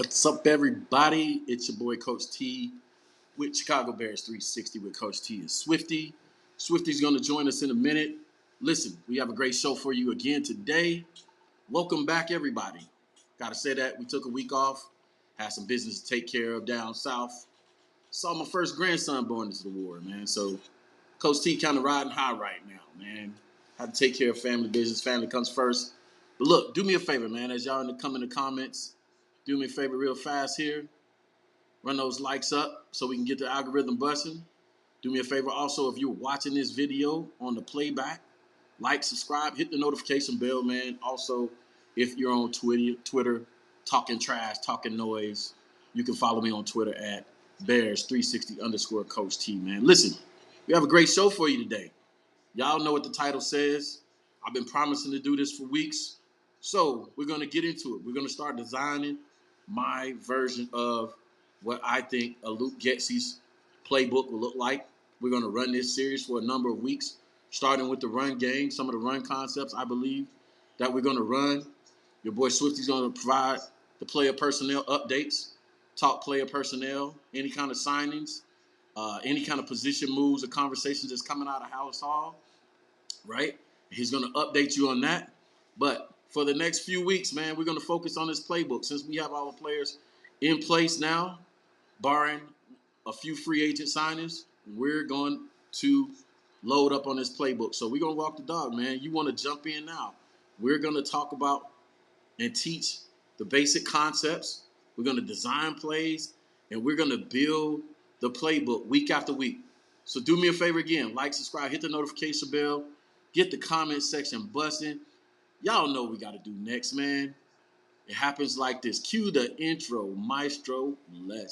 What's up, everybody? It's your boy, Coach T, with Chicago Bears 360 with Coach T and Swifty. Swifty's going to join us in a minute. Listen, we have a great show for you again today. Welcome back, everybody. Got to say that we took a week off, had some business to take care of down south. Saw my first grandson born into the war, man. So Coach T kind of riding high right now, man. Had to take care of family business. Family comes first. But look, do me a favor, man, as y'all come in the comments. Do me a favor real fast here. Run those likes up so we can get the algorithm busting. Do me a favor also, if you're watching this video on the playback, like, subscribe, hit the notification bell, man. Also, if you're on Twitter, talking trash, talking noise, you can follow me on Twitter at Bears360_Coach T, man. Listen, we have a great show for you today. Y'all know what the title says. I've been promising to do this for weeks. So we're going to get into it. We're going to start designing my version of what I think a Luke Getsy's playbook will look like. We're going to run this series for a number of weeks, starting with the run game, some of the run concepts I believe that we're going to run. Your boy Swifty's going to provide the player personnel updates, talk player personnel, any kind of signings, any kind of position moves or conversations that's coming out of House Hall, right? He's going to update you on that. But for the next few weeks, man, we're going to focus on this playbook. Since we have our players in place now, barring a few free agent signings, we're going to load up on this playbook. So we're going to walk the dog, man. You want to jump in now. We're going to talk about and teach the basic concepts. We're going to design plays, and we're going to build the playbook week after week. So do me a favor again. Like, subscribe, hit the notification bell, get the comment section busting. Y'all know what we got to do next, man. It happens like this. Cue the intro, maestro.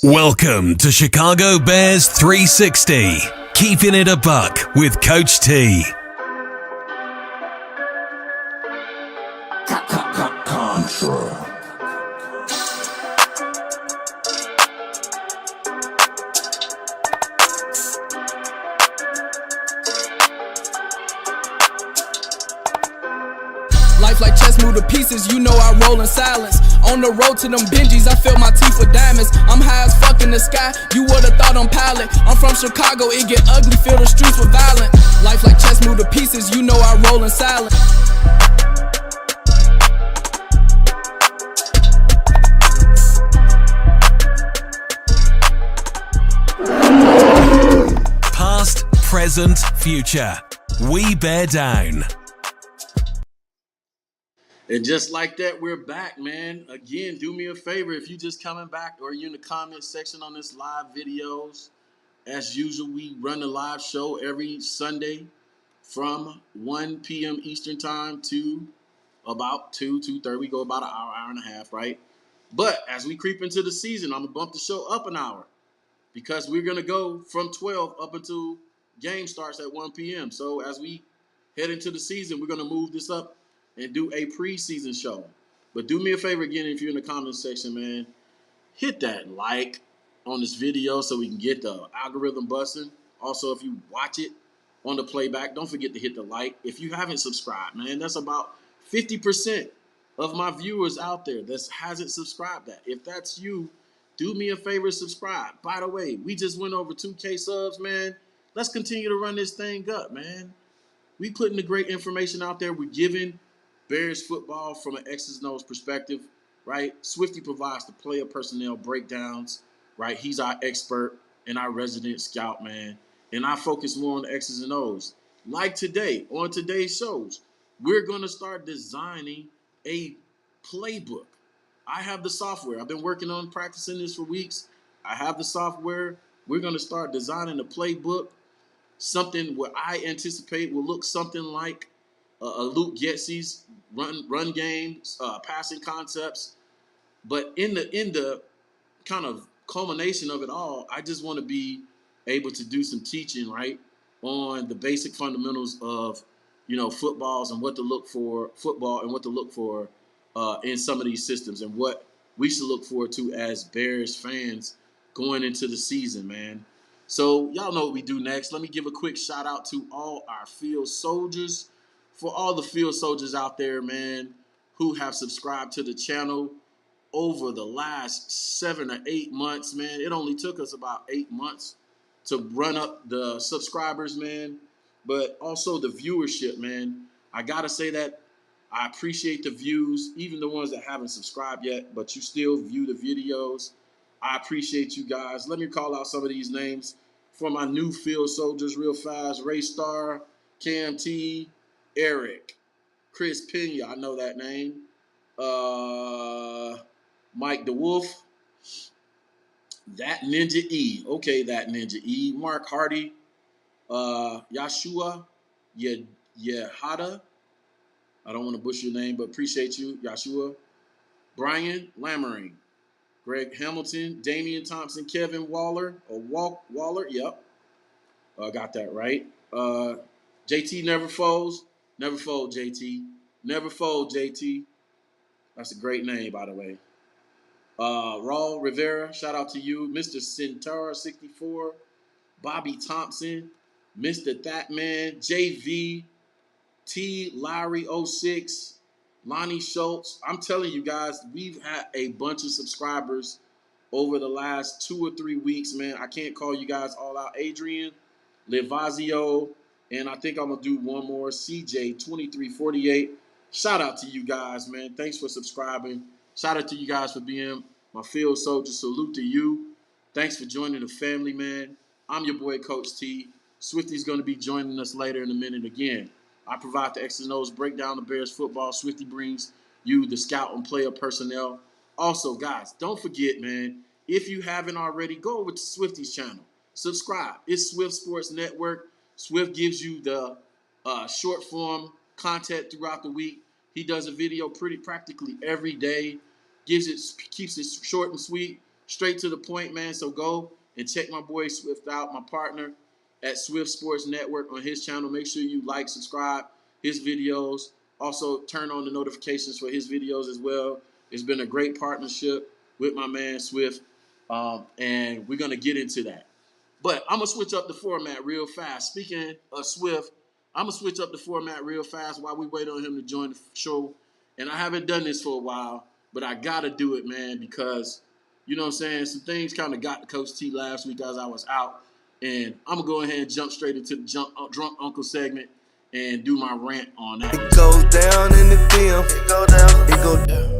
Welcome to Chicago Bears 360. Keeping it a buck with Coach T. Contra. Life like chess, move to pieces, you know I roll in silence. On the road to them Benjis, I fill my teeth with diamonds. I'm high as fuck in the sky, you would've thought I'm pilot. I'm from Chicago, it get ugly, fill the streets with violence. Life like chess, move to pieces, you know I roll in silence. Past, present, future. We bear down. And just like that, we're back, man. Again, do me a favor. If you just coming back or you're in the comment section on this live videos, as usual, we run the live show every Sunday from 1 p.m. Eastern time to about 2:30. We go about an hour and a half, right? But as we creep into the season, I'm going to bump the show up an hour because we're going to go from 12 up until game starts at 1 p.m. So as we head into the season, we're going to move this up and do a preseason show. But do me a favor again, if you're in the comment section, man, hit that like on this video so we can get the algorithm busting. Also, if you watch it on the playback, don't forget to hit the like. If you haven't subscribed, man, that's about 50% of my viewers out there that hasn't subscribed that. If that's you, do me a favor, subscribe. By the way, we just went over 2K subs, man. Let's continue to run this thing up, man. We putting the great information out there. We're giving Bears football from an X's and O's perspective, right? Swifty provides the player personnel breakdowns, right? He's our expert and our resident scout, man. And I focus more on the X's and O's. Like today, on today's shows, we're going to start designing a playbook. I have the software. I've been working on practicing this for weeks. I have the software. We're going to start designing a playbook, something what I anticipate will look something like a Luke Getsy's run games, passing concepts. But in the kind of culmination of it all, I just want to be able to do some teaching, right, on the basic fundamentals of, football and what to look for in some of these systems and what we should look forward to as Bears fans going into the season, man. So y'all know what we do next. Let me give a quick shout out to all our field soldiers. For all the field soldiers out there, man, who have subscribed to the channel, over the last 7 or 8 months, man. It only took us about 8 months to run up the subscribers, man, but also the viewership, man. I gotta say that I appreciate the views, even the ones that haven't subscribed yet, but you still view the videos. I appreciate you guys. Let me call out some of these names for my new field soldiers real fast. Ray Star, Cam T, Eric, Chris Pena, I know that name. Mike DeWolf, that Ninja E. Okay, that Ninja E. Mark Hardy, Yashua, Yehada. I don't want to butcher your name, but appreciate you, Yashua. Brian Lammering, Greg Hamilton, Damian Thompson, Kevin Waller, or Waller, yep. Got that right. JT Never Folds. Never fold, JT. Never fold, JT. That's a great name, by the way. Raul Rivera, shout out to you. Mr. Centaur 64, Bobby Thompson, Mr. Thatman, JV, T. Lowry 06, Lonnie Schultz. I'm telling you guys, we've had a bunch of subscribers over the last 2 or 3 weeks, man. I can't call you guys all out. Adrian, Livazio, and I think I'm going to do one more. CJ2348. Shout out to you guys, man. Thanks for subscribing. Shout out to you guys for being my field soldier. Salute to you. Thanks for joining the family, man. I'm your boy, Coach T. Swifty's going to be joining us later in a minute again. I provide the X's and O's breakdown of Bears football. Swifty brings you the scout and player personnel. Also, guys, don't forget, man, if you haven't already, go over to Swifty's channel. Subscribe. It's Swift Sports Network. Swift gives you the short form content throughout the week. He does a video practically every day. Keeps it short and sweet, straight to the point, man. So go and check my boy Swift out, my partner at Swift Sports Network on his channel. Make sure you like, subscribe his videos. Also, turn on the notifications for his videos as well. It's been a great partnership with my man Swift, and we're going to get into that. But I'm going to switch up the format real fast. Speaking of Swift, I'm going to switch up the format real fast while we wait on him to join the show. And I haven't done this for a while, but I got to do it, man, because, you know what I'm saying, some things kind of got to Coach T last week as I was out. And I'm going to go ahead and jump straight into the Drunk Uncle segment and do my rant on that. It goes down in the film. It go down. It go down.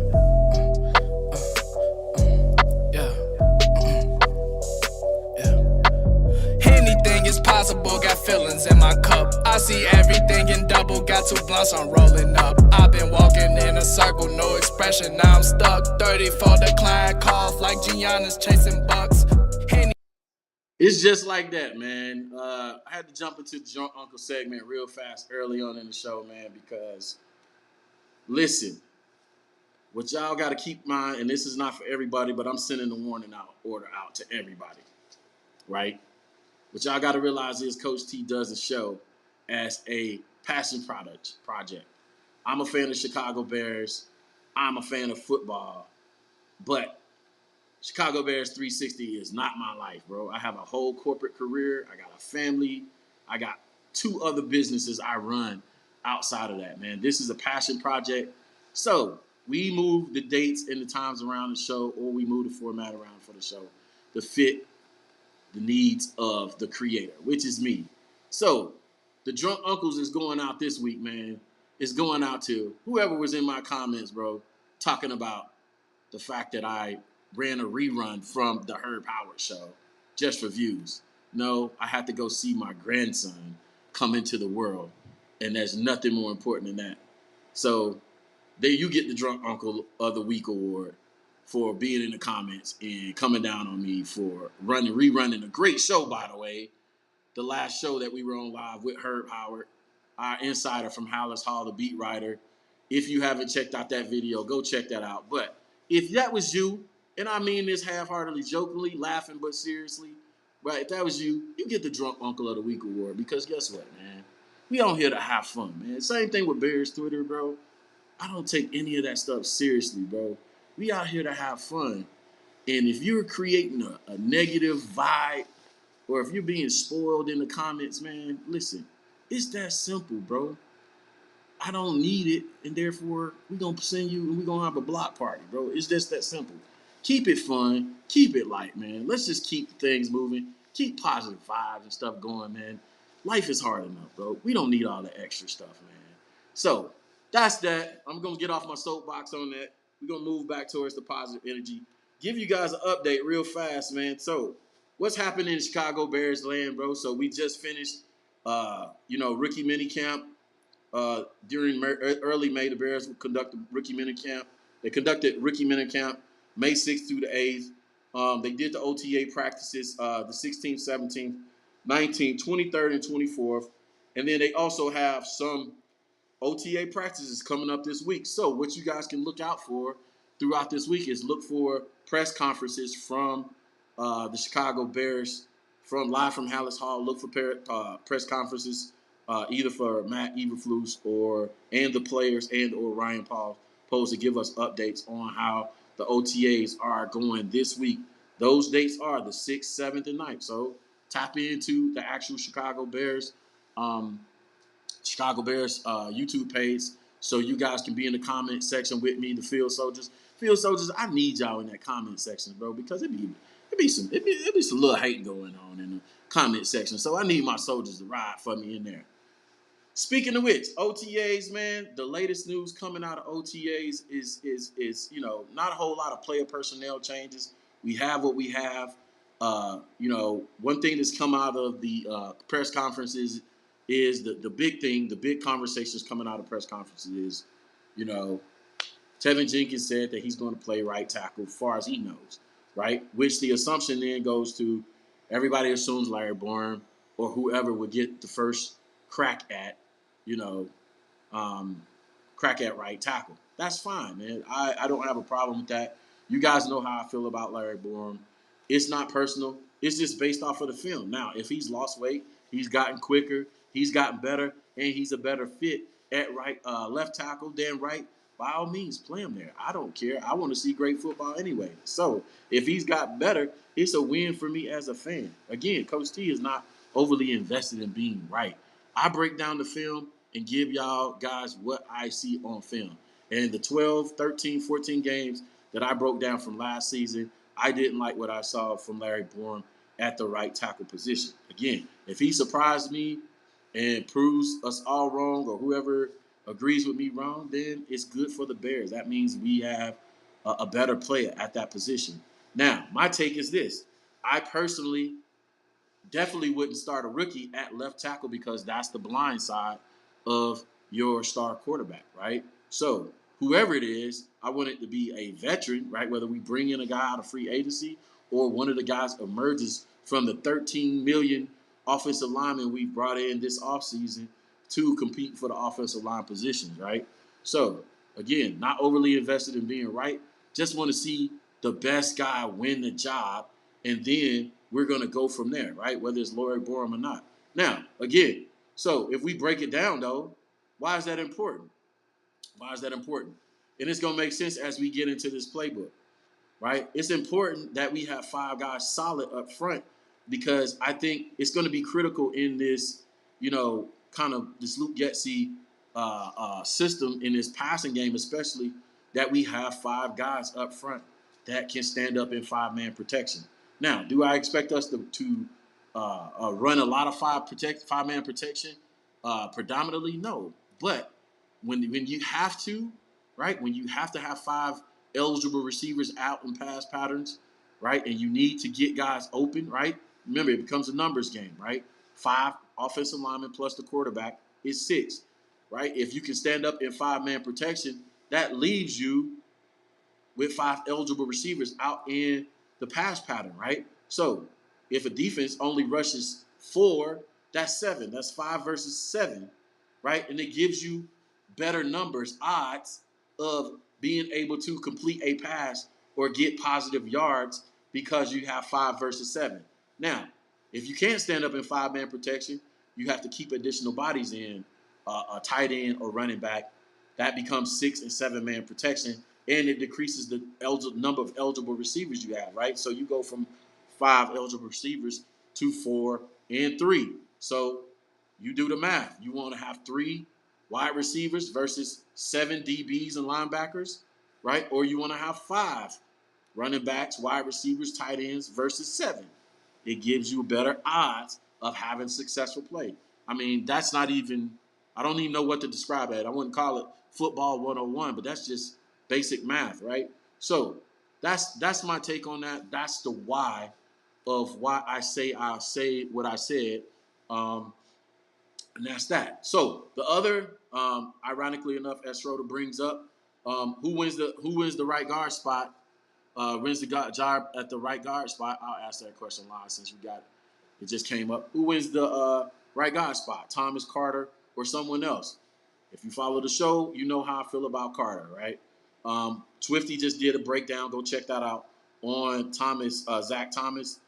Anything is possible, got feelings in my cup. I see everything in double, got 2 blunts, I'm rolling up. I've been walking in a circle, no expression, now I'm stuck. 34 decline, cough like Giannis chasing bucks. It's just like that, man. I had to jump into the Drunk Uncle segment real fast early on in the show, man, because, listen, what y'all got to keep in mind, and this is not for everybody, but I'm sending the warning order out to everybody, right? What y'all got to realize is Coach T does the show as a passion project. I'm a fan of Chicago Bears. I'm a fan of football. But Chicago Bears 360 is not my life, bro. I have a whole corporate career. I got a family. I got 2 other businesses I run outside of that, man. This is a passion project. So we move the dates and the times around the show, or we move the format around for the show to fit the needs of the creator, which is me. So the Drunk Uncles is going out this week, man. It's going out to whoever was in my comments, bro, talking about the fact that I ran a rerun from the Herb Howard show just for views. No, I had to go see my grandson come into the world, and there's nothing more important than that. So there you get the Drunk Uncle of the Week award for being in the comments and coming down on me for rerunning a great show, by the way. The last show that we were on live with Herb Howard, our insider from Hallis Hall, the beat writer. If you haven't checked out that video, go check that out. But if that was you, and I mean this half-heartedly, jokingly, laughing, but seriously, right? If that was you, you get the Drunk Uncle of the Week award, because guess what, man? We on here to have fun, man. Same thing with Bears Twitter, bro. I don't take any of that stuff seriously, bro. We out here to have fun. And if you're creating a negative vibe, or if you're being spoiled in the comments, man, listen, it's that simple, bro. I don't need it, and therefore we're gonna send you and we're gonna have a block party, bro. It's just that simple. Keep it fun, keep it light, man. Let's just keep things moving, keep positive vibes and stuff going, man. Life is hard enough, bro. We don't need all the extra stuff, man. So that's that. I'm gonna get off my soapbox on that. We're gonna move back towards the positive energy. Give you guys an update real fast, man. So what's happening in Chicago Bears land, bro? So we just finished rookie mini camp. During early May, the Bears conducted rookie minicamp. They conducted rookie minicamp May 6th through the 8th. They did the OTA practices the 16th, 17th, 19th, 23rd, and 24th. And then they also have some OTA practices coming up this week. So what you guys can look out for throughout this week is look for press conferences from the Chicago Bears from live from Hallis Hall. Look for press conferences either for Matt Eberflus and the players or Ryan Poles to give us updates on how the OTAs are going this week. Those dates are the 6th, 7th, and 9th. So tap into the actual Chicago Bears YouTube page so you guys can be in the comment section with me, the Field Soldiers. Field Soldiers, I need y'all in that comment section, bro, because it be some little hate going on in the comment section. So I need my soldiers to ride for me in there. Speaking of which, OTAs, man, the latest news coming out of OTAs is not a whole lot of player personnel changes. We have what we have. One thing that's come out of the press conferences is the big thing, the big conversations coming out of press conferences is, Tevin Jenkins said that he's going to play right tackle as far as he knows, right? Which the assumption then goes to everybody assumes Larry Bourne or whoever would get the first crack at right tackle. That's fine, man. I don't have a problem with that. You guys know how I feel about Larry Bourne. It's not personal. It's just based off of the film. Now, if he's lost weight, he's gotten quicker, he's gotten better, and he's a better fit at left tackle than right, by all means, play him there. I don't care. I want to see great football anyway. So if he's got better, it's a win for me as a fan. Again, Coach T is not overly invested in being right. I break down the film and give y'all guys what I see on film. And the 12, 13, 14 games that I broke down from last season, I didn't like what I saw from Larry Bourne at the right tackle position. Again, if he surprised me and proves us all wrong or whoever agrees with me wrong, then it's good for the Bears. That means we have a better player at that position. Now, my take is this. I personally definitely wouldn't start a rookie at left tackle because that's the blind side of your star quarterback, right? So whoever it is, I want it to be a veteran, right? Whether we bring in a guy out of free agency or one of the guys emerges from the 13 million offensive linemen we brought in this offseason to compete for the offensive line positions, right? So again, not overly invested in being right. Just want to see the best guy win the job, and then we're going to go from there, right? Whether it's Larry Bourne or not. Now, again, so if we break it down, though, why is that important? Why is that important? And it's going to make sense as we get into this playbook, right? It's important that we have 5 guys solid up front because I think it's going to be critical in this, kind of this Luke Getsy system in this passing game, especially that we have 5 guys up front that can stand up in 5-man protection. Now, do I expect us to run a lot of 5-man protection predominantly? No, but when you have to, right? When you have to have 5 eligible receivers out in pass patterns, right? And you need to get guys open, right? Remember, it becomes a numbers game, right? 5 offensive linemen plus the quarterback is 6, right? If you can stand up in 5-man protection, that leaves you with 5 eligible receivers out in the pass pattern, right? So if a defense only rushes 4, that's 7. That's 5 versus 7, right? And it gives you better numbers, odds of being able to complete a pass or get positive yards because you have 5 versus 7. Now, if you can't stand up in 5-man protection, you have to keep additional bodies in, a tight end or running back. That becomes 6 and 7-man protection, and it decreases the number of eligible receivers you have, right? So you go from 5 eligible receivers to 4 and 3. So you do the math. You want to have 3 wide receivers versus 7 DBs and linebackers, right? Or you want to have 5 running backs, wide receivers, tight ends versus 7. It gives you better odds of having successful play. I mean, that's not even, I don't even know what to describe it. I wouldn't call it football 101, but that's just basic math, right? So that's my take on that. That's the why of why I say what I said. And that's that. So the other, ironically enough, as Schroeder brings up, who wins the right guard spot? Wins the job at the right guard spot? I'll ask that question live since we got it. It just came up. Who wins the right guard spot? Thomas, Carter, or someone else? If you follow the show, you know how I feel about Carter, right? Swifty just did a breakdown. Go check that out on Zach Thomas.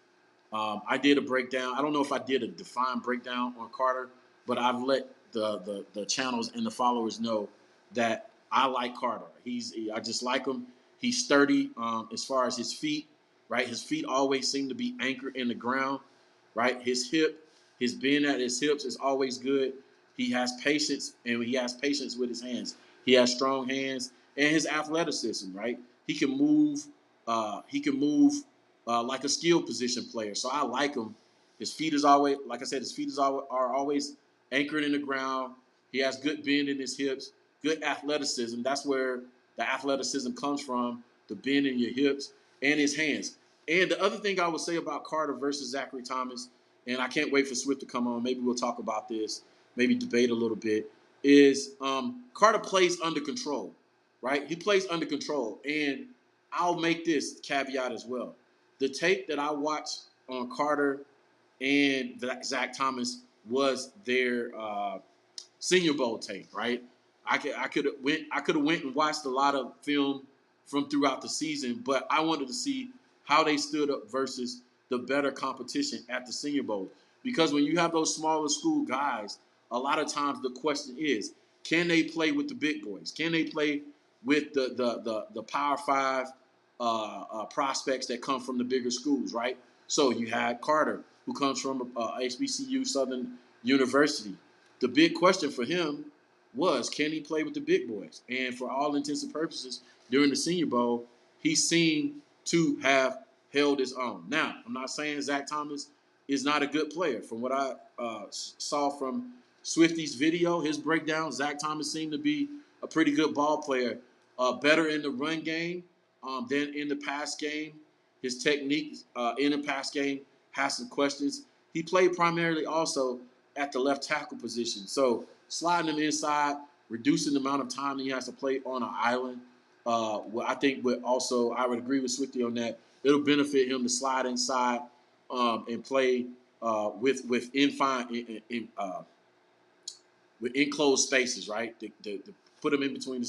I did a breakdown. I don't know if I did a defined breakdown on Carter, but I've let the channels and the followers know that I like Carter. I just like him. He's sturdy as far as his feet, right? His feet always seem to be anchored in the ground, right? His bend at his hips is always good. He has patience, and he has patience with his hands. He has strong hands, and his athleticism, right? He can move. Like a skill position player. So I like him. His feet is always, like I said, are always anchored in the ground. He has good bend in his hips, good athleticism. That's where the athleticism comes from, the bend in your hips and his hands. And the other thing I would say about Carter versus Zachary Thomas, and I can't wait for Swift to come on, maybe we'll talk about this, maybe debate a little bit, is Carter plays under control, right? He plays under control. And I'll make this caveat as well. The tape that I watched on Carter and Zach Thomas was their Senior Bowl tape, right? I could have went and watched a lot of film from throughout the season, but I wanted to see how they stood up versus the better competition at the Senior Bowl. Because when you have those smaller school guys, a lot of times the question is, can they play with the big boys? Can they play with the Power Five prospects that come from the bigger schools, right? So you had Carter, who comes from HBCU Southern University. The big question for him was, can he play with the big boys? And for all intents and purposes, during the Senior Bowl, he seemed to have held his own. Now, I'm not saying Zach Thomas is not a good player. From what I saw from Swifty's video, his breakdown, Zach Thomas seemed to be a pretty good ball player, better in the run game than in the pass game. His technique in the pass game has some questions. He played primarily also at the left tackle position. So sliding him inside, reducing the amount of time he has to play on an island. I think I would agree with Swifty on that. It'll benefit him to slide inside and play with enclosed spaces, right? To put him in between the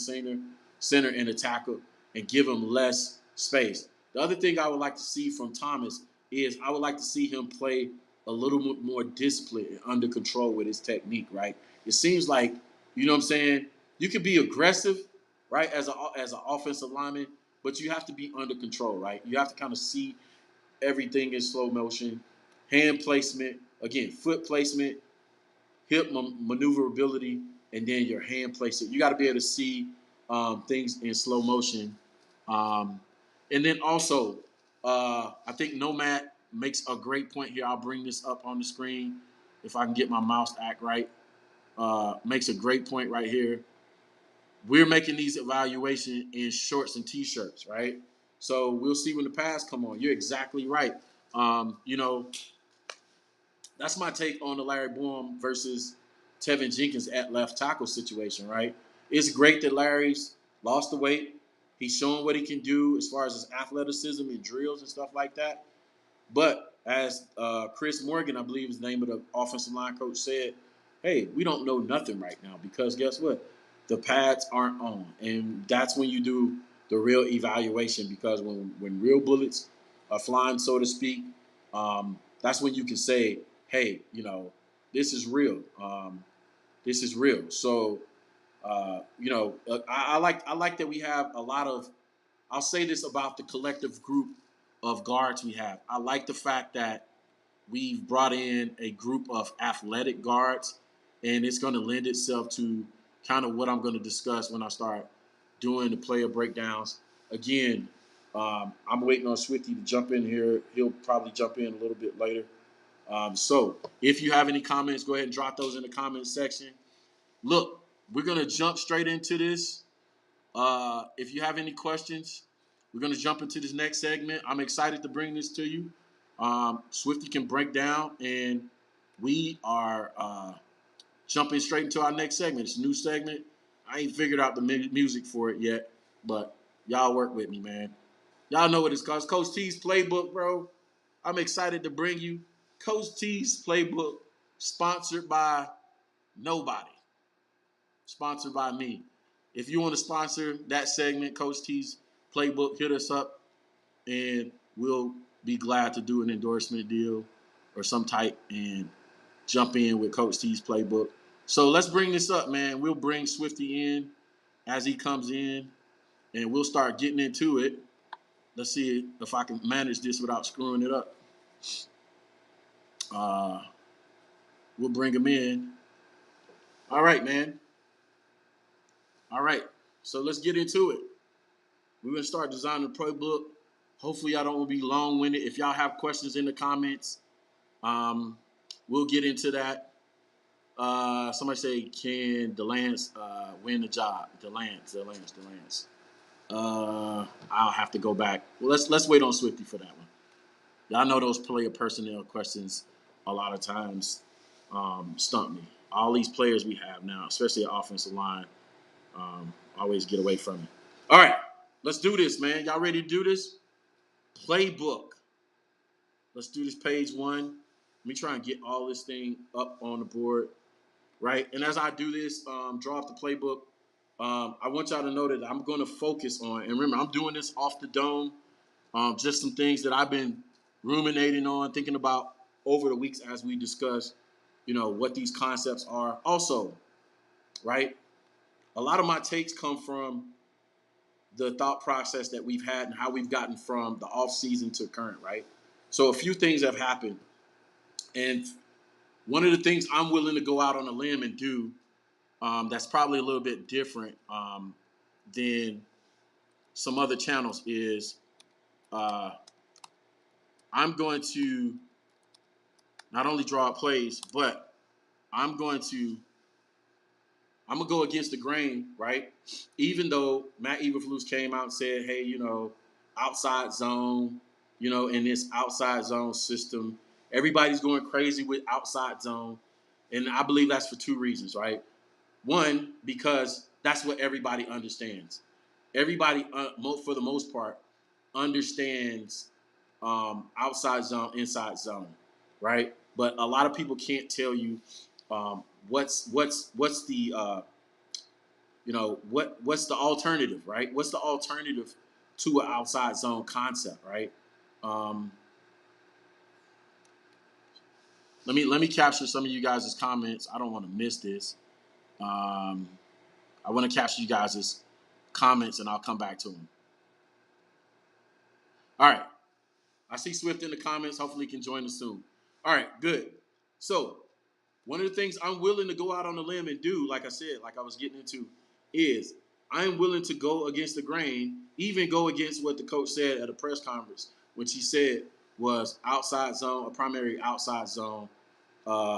center and the tackle and give him less space. The other thing I would like to see from Thomas is I would like to see him play a little bit more disciplined and under control with his technique, right? It seems like, you know what I'm saying, you can be aggressive, right, as an offensive lineman, but you have to be under control, right? You have to kind of see everything in slow motion, hand placement, again, foot placement, hip maneuverability, and then your hand placement. You got to be able to see things in slow motion. And then also, I think Nomad makes a great point here. I'll bring this up on the screen if I can get my mouse to act right. Makes a great point right here. We're making these evaluations in shorts and T-shirts, right? So we'll see when the pads come on. You're exactly right. That's my take on the Larry Borom versus Tevin Jenkins at left tackle situation, right? It's great that Larry's lost the weight. He's showing what he can do as far as his athleticism and drills and stuff like that. But as Chris Morgan, I believe is the name of the offensive line coach, said, hey, we don't know nothing right now because guess what? The pads aren't on. And that's when you do the real evaluation because when real bullets are flying, so to speak, that's when you can say, hey, this is real. This is real. So, I like that we have a lot of, I'll say this about the collective group of guards we have. I like the fact that we've brought in a group of athletic guards, and it's going to lend itself to kind of what I'm going to discuss when I start doing the player breakdowns. Again, I'm waiting on Swifty to jump in here. He'll probably jump in a little bit later. So if you have any comments, go ahead and drop those in the comment section. Look, we're going to jump straight into this. If you have any questions, we're going to jump into this next segment. I'm excited to bring this to you. Swifty can break down, and we are jumping straight into our next segment. It's a new segment. I ain't figured out the music for it yet, but y'all work with me, man. Y'all know what it's called. It's Coach T's Playbook, bro. I'm excited to bring you Coach T's Playbook, sponsored by nobody. Sponsored by me. If you want to sponsor that segment, Coach T's Playbook, hit us up, and we'll be glad to do an endorsement deal or some type and jump in with Coach T's Playbook. So let's bring this up, man. We'll bring Swifty in as he comes in, and we'll start getting into it. Let's see if I can manage this without screwing it up. We'll bring him in. All right, man. All right. So let's get into it. We're going to start designing the playbook. Hopefully, I don't be long-winded. If y'all have questions in the comments, we'll get into that. Somebody say, can DeLance win the job? DeLance. I'll have to go back. Well, let's wait on Swifty for that one. Y'all know those player personnel questions a lot of times stump me. All these players we have now, especially the offensive line, always get away from it. All right, let's do this, man. Y'all ready to do this? Playbook. Let's do this page one. Let me try and get all this thing up on the board, right? And as I do this, draw up the playbook, I want y'all to know that I'm going to focus on, and remember, I'm doing this off the dome, just some things that I've been ruminating on, thinking about over the weeks as we discuss, what these concepts are. Also, right, a lot of my takes come from the thought process that we've had and how we've gotten from the off season to current, right? So a few things have happened. And one of the things I'm willing to go out on a limb and do that's probably a little bit different than some other channels is I'm going to not only draw up plays, but I'm going to go against the grain, right? Even though Matt Eberflus came out and said, hey, outside zone, in this outside zone system, everybody's going crazy with outside zone. And I believe that's for two reasons, right? One, because that's what everybody understands. Everybody, for the most part, understands outside zone, inside zone, right? But a lot of people can't tell you what's the what's the alternative, right? What's the alternative to an outside zone concept, right? Let me capture some of you guys' comments. I don't want to miss this. I want to capture you guys' comments, and I'll come back to them. All right. I see Swift in the comments. Hopefully he can join us soon. All right, good. So one of the things I'm willing to go out on a limb and do, like I said, like I was getting into, is I'm willing to go against the grain, even go against what the coach said at a press conference, which he said was outside zone, a primary outside zone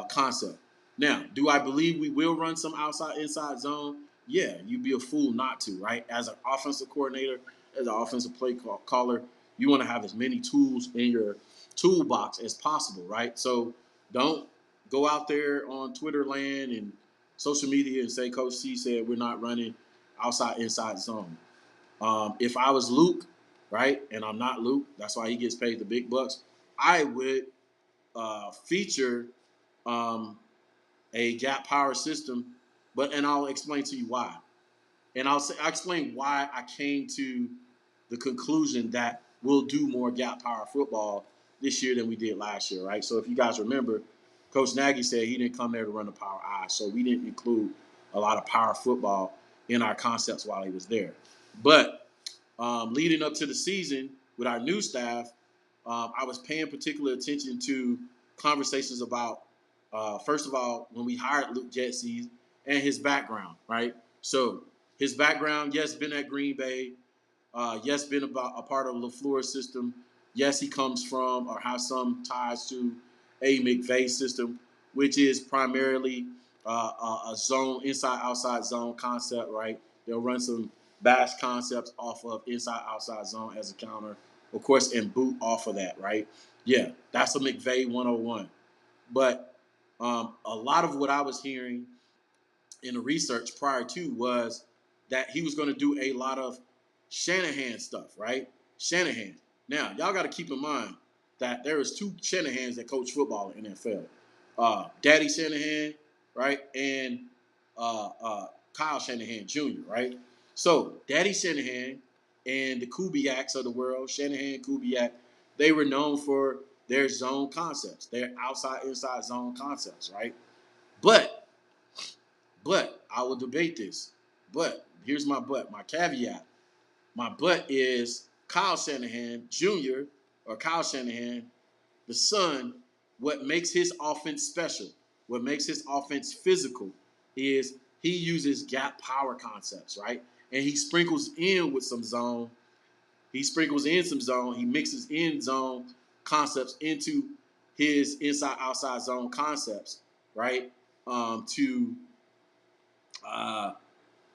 concept. Now, do I believe we will run some inside zone? Yeah, you'd be a fool not to, right? As an offensive coordinator, as an offensive play caller, you want to have as many tools in your toolbox as possible, right? So don't go out there on Twitter land and social media and say Coach C said we're not running inside zone. If I was Luke, right, and I'm not Luke, that's why he gets paid the big bucks, I would feature a gap power system, and I'll explain to you why. And I'll explain why I came to the conclusion that we'll do more gap power football this year than we did last year, right? So if you guys remember, Coach Nagy said he didn't come there to run the power I, so we didn't include a lot of power football in our concepts while he was there. But leading up to the season with our new staff, I was paying particular attention to conversations about, first of all, when we hired Luke Getsy and his background, right? So his background, yes, been at Green Bay, yes, been about a part of the LaFleur system. Yes, he comes from or has some ties to a McVay system, which is primarily a zone, inside outside zone concept, right? They'll run some bash concepts off of inside outside zone as a counter, of course, and boot off of that, right? Yeah, that's a McVay 101. But a lot of what I was hearing in the research prior to was that he was going to do a lot of Shanahan stuff, right? Shanahan. Now, y'all got to keep in mind that there is two Shanahans that coach football in the NFL. Daddy Shanahan, right? And Kyle Shanahan Jr., right? So, Daddy Shanahan and the Kubiaks of the world, Shanahan, Kubiak, they were known for their zone concepts, their outside, inside zone concepts, right? But I will debate this. But here's my but, my caveat. My but is Kyle Shanahan Jr. or Kyle Shanahan, the son, what makes his offense special, what makes his offense physical is he uses gap power concepts, right? And he sprinkles in with some zone. He sprinkles in some zone. He mixes in zone concepts into his inside outside zone concepts, right? To uh,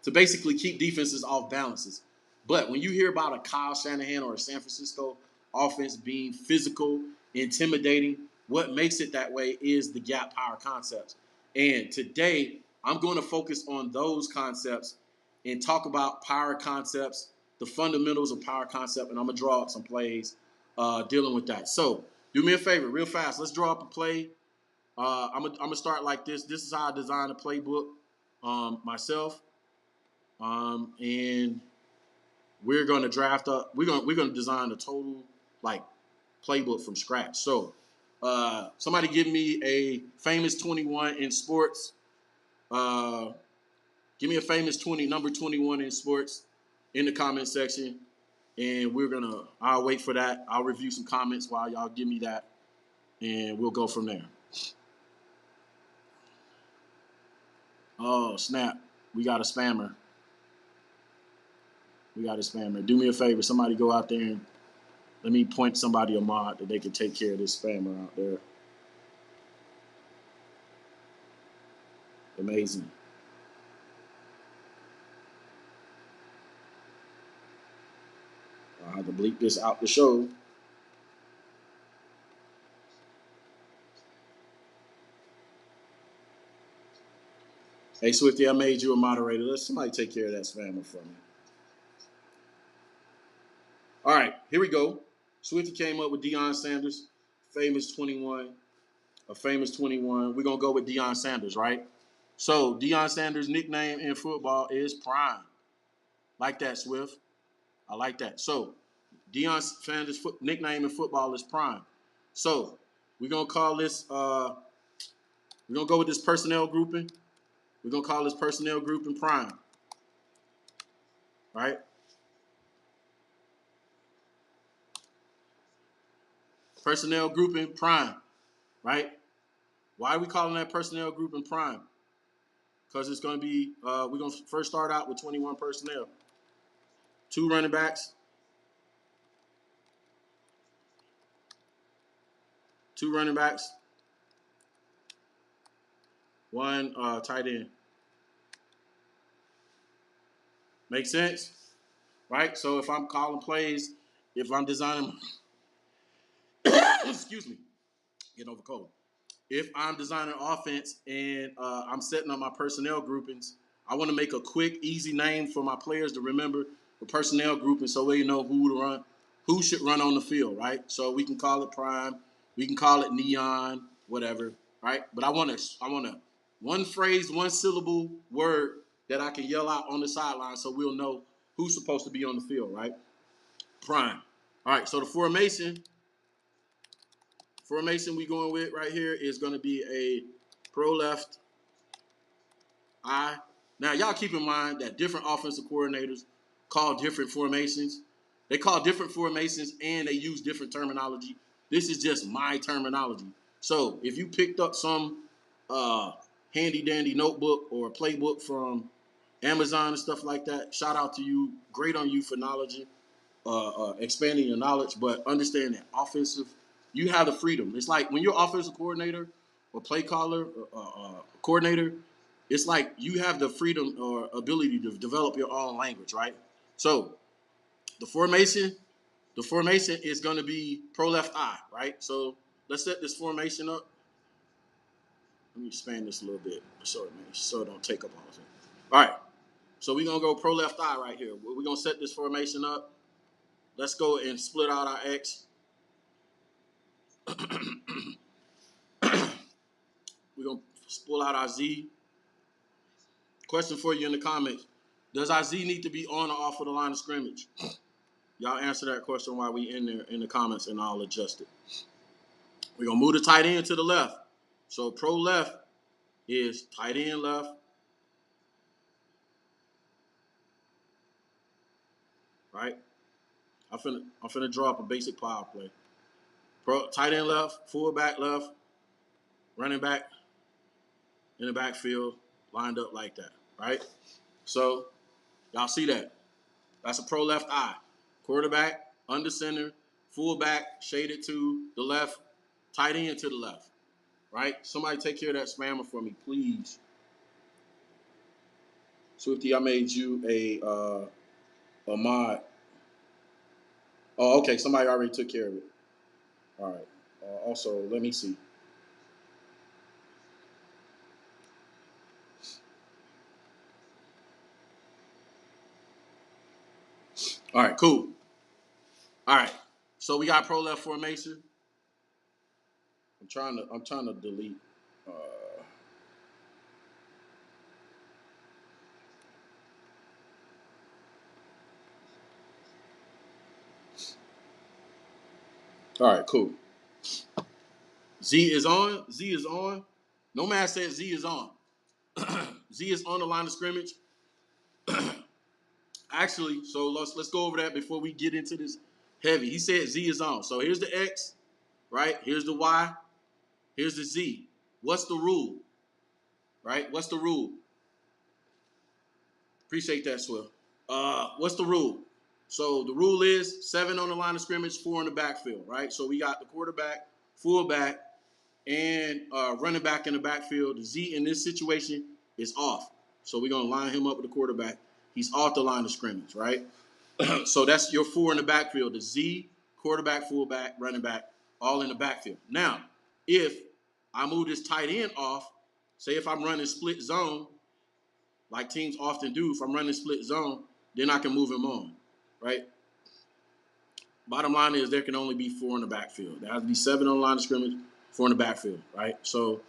to basically keep defenses off balances. But when you hear about a Kyle Shanahan or a San Francisco offense being physical, intimidating, what makes it that way is the gap power concepts. And today, I'm going to focus on those concepts and talk about power concepts, the fundamentals of power concept, and I'm going to draw up some plays dealing with that. So do me a favor, real fast. Let's draw up a play. I'm gonna start like this. This is how I design a playbook myself. And we're gonna draft up. We're gonna design a total like playbook from scratch. So, somebody give me a famous 21 in sports. Give me a famous number 21 in sports in the comment section, and I'll wait for that. I'll review some comments while y'all give me that, and we'll go from there. Oh snap! We got a spammer. Do me a favor. Somebody go out there and let me point somebody a mod that they can take care of this spammer out there. Amazing. I'll have to bleep this out the show. Hey, Swifty, I made you a moderator. Let somebody take care of that spammer for me. All right, here we go. Swifty came up with Deion Sanders, famous 21, a famous 21. We're going to go with Deion Sanders, right? So Deion Sanders' nickname in football is Prime. Like that, Swift. I like that. So Deion Sanders' nickname in football is Prime. So we're going to call this, we're going to go with this personnel grouping. We're going to call this personnel grouping Prime. Right? Personnel grouping Prime. Right? Why are we calling that personnel grouping Prime? Because it's going to be, we're going to first start out with 21 personnel. 2 running backs. 2 running backs. 1 tight end. Make sense? Right? So if I'm calling plays, if I'm designing, excuse me, getting over cold. If I'm designing offense and I'm setting up my personnel groupings, I want to make a quick, easy name for my players to remember the personnel grouping so they know who should run on the field, right? So we can call it Prime, we can call it Neon, whatever, right? But I want a one phrase, one syllable word that I can yell out on the sideline so we'll know who's supposed to be on the field, right? Prime. All right, so the formation we going with right here is going to be a pro left I. Now, y'all keep in mind that different offensive coordinators call different formations. They call different formations and they use different terminology. This is just my terminology. So if you picked up some handy dandy notebook or a playbook from Amazon and stuff like that, shout out to you. Great on you for knowledge, expanding your knowledge, but understand that offensive, you have the freedom. It's like when you're offensive coordinator or play caller, coordinator, it's like you have the freedom or ability to develop your own language, right? So the formation is going to be pro left eye, right? So let's set this formation up. Let me expand this a little bit so it don't take up all of it. All right. So we're going to go pro left eye right here. We're going to set this formation up. Let's go and split out our X. We're going to pull out our Z. Question for you in the comments. Does our Z need to be on or off of the line of scrimmage? Y'all answer that question while we in there in the comments, and I'll adjust it. We're going to move the tight end to the left. So pro left is tight end left. Right? I'm finna draw up a basic power play. Tight end left, fullback left, running back in the backfield, lined up like that, right? So y'all see that? That's a pro left eye. Quarterback, under center, fullback, shaded to the left, tight end to the left, right? Somebody take care of that spammer for me, please. Swifty, I made you a mod. Oh, okay, somebody already took care of it. All right. Also, let me see. All right, cool. All right. So we got pro left formation. I'm trying to delete. All right, cool. Z is on. Z is on. No man said Z is on. Z is on the line of scrimmage. Actually, so let's go over that before we get into this heavy. He said Z is on. So here's the X, right? Here's the Y. Here's the Z. What's the rule? Right? What's the rule? Appreciate that, Swift. What's the rule? So the rule is 7 on the line of scrimmage, 4 in the backfield, right? So we got the quarterback, fullback, and running back in the backfield. The Z in this situation is off. So we're going to line him up with the quarterback. He's off the line of scrimmage, right? So that's your 4 in the backfield. The Z, quarterback, fullback, running back, all in the backfield. Now, if I move this tight end off, say if I'm running split zone, like teams often do, if I'm running split zone, then I can move him on, right? Bottom line is there can only be 4 in the backfield. There has to be 7 on the line of scrimmage, 4 in the backfield, right? So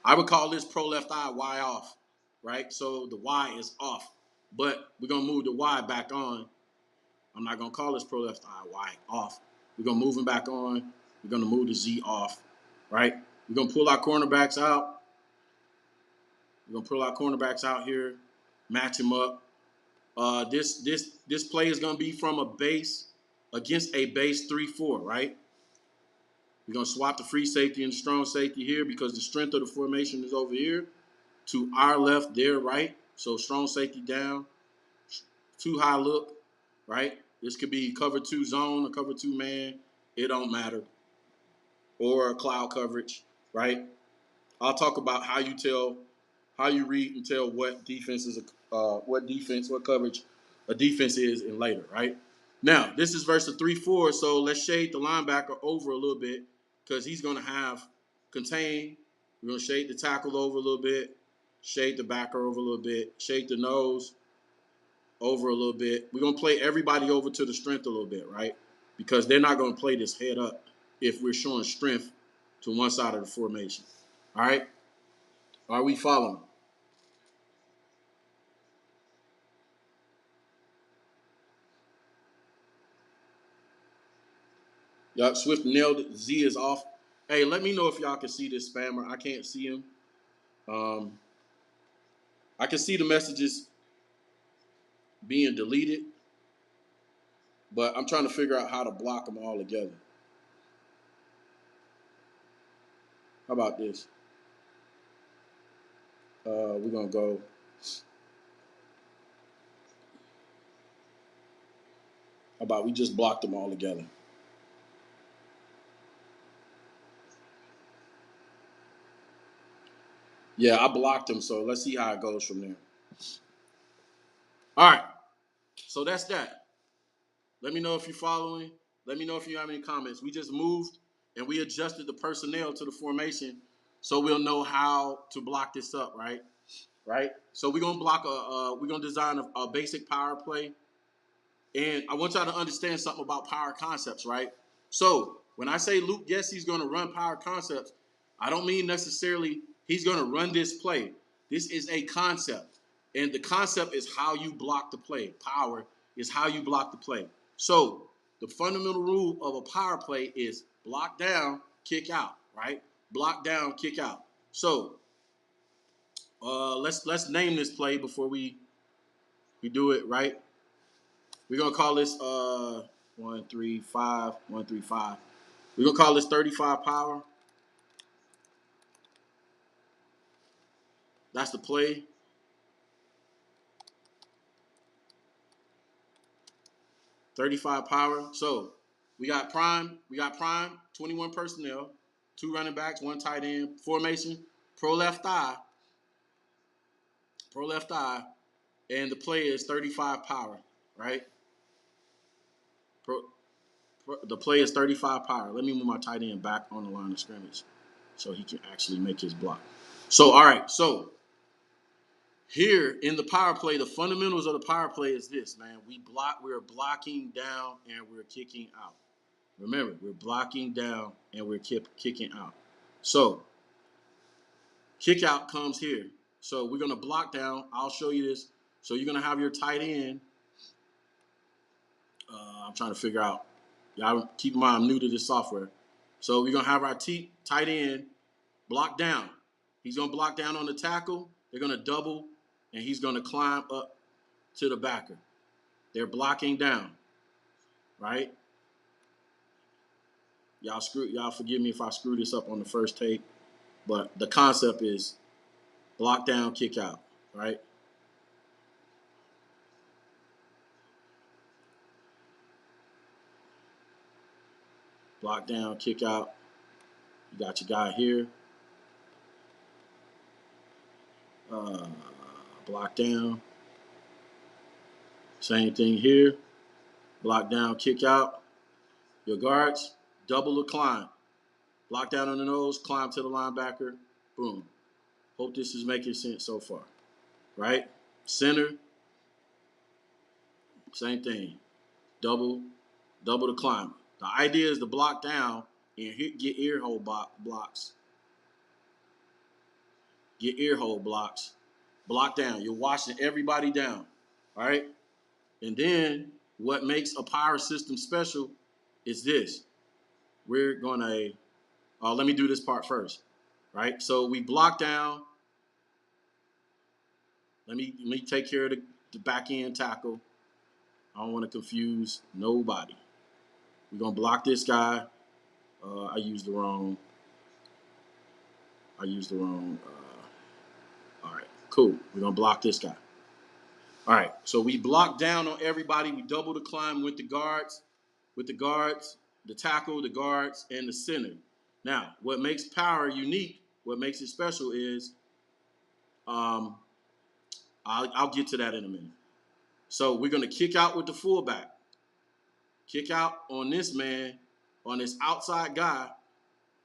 I would call this pro left eye Y off, right? So the Y is off, but we're going to move the Y back on. I'm not going to call this pro left eye Y off. We're going to move him back on. We're going to move the Z off, right? We're going to pull our cornerbacks out. We're going to pull our cornerbacks out here, match him up. This play is going to be from a base against a base 3-4, right? We're going to swap the free safety and the strong safety here because the strength of the formation is over here to our left, their right. So strong safety down, too high look, right? This could be cover 2 zone or cover 2 man. It don't matter. Or cloud coverage, right? I'll talk about how you read and tell what coverage a defense is in later, right? Now, this is versus 3-4, so let's shade the linebacker over a little bit because he's going to have contain. We're going to shade the tackle over a little bit, shade the backer over a little bit, shade the nose over a little bit. We're going to play everybody over to the strength a little bit, right? Because they're not going to play this head up if we're showing strength to one side of the formation. All right? Are we following? Yup, Swift nailed it. Z is off. Hey, let me know if y'all can see this spammer. I can't see him. I can see the messages being deleted, but I'm trying to figure out how to block them all together. How about this? We're gonna go. How about we just block them all together? Yeah, I blocked them, so let's see how it goes from there. All right, so that's that. Let me know if you're following. Let me know if you have any comments. We just moved and we adjusted the personnel to the formation so we'll know how to block this up, right? Right? So we're gonna we're gonna design a basic power play. And I want y'all to understand something about power concepts, right? So when I say Luke Getsy's going to run power concepts, I don't mean necessarily he's going to run this play. This is a concept. And the concept is how you block the play. Power is how you block the play. So the fundamental rule of a power play is block down, kick out, right? Block down, kick out. So let's name this play before we do it, right? We're gonna call this 1-3-5, 1-3-5. We're gonna call this 35 power. That's the play. 35 power. So we got prime, 21 personnel, 2 running backs, 1 tight end, formation, pro left eye, and the play is 35 power, right? The play is 35 power. Let me move my tight end back on the line of scrimmage so he can actually make his block. So, all right, so here in the power play, the fundamentals of the power play is this, man. We're blocking down and we're kicking out. Remember, we're blocking down and we're kicking out. So kick out comes here. So we're gonna block down. I'll show you this. So you're gonna have your tight end. I'm trying to figure out. Y'all keep in mind, I'm new to this software. So we're gonna have our tight end block down. He's gonna block down on the tackle. They're gonna double, and he's gonna climb up to the backer. They're blocking down, right? Y'all forgive me if I screw this up on the first take, but the concept is block down, kick out, right? Block down, kick out. You got your guy here. Block down. Same thing here. Block down, kick out. Your guards, double the climb. Block down on the nose, climb to the linebacker. Boom. Hope this is making sense so far, right? Center, same thing. Double the climb. The idea is to block down and get ear hole blocks. Get ear hole blocks. Block down. You're washing everybody down, all right? And then what makes a power system special is this. We're going to, let me do this part first, right? So we block down. Let me take care of the back end tackle. I don't want to confuse nobody. We're going to block this guy. I used the wrong. All right, cool. We're going to block this guy. All right, so we block down on everybody. We double the climb with the guards, the tackle, the guards, and the center. Now, what makes power unique, what makes it special is, I'll get to that in a minute. So we're going to kick out with the fullback. Kick out on this man, on this outside guy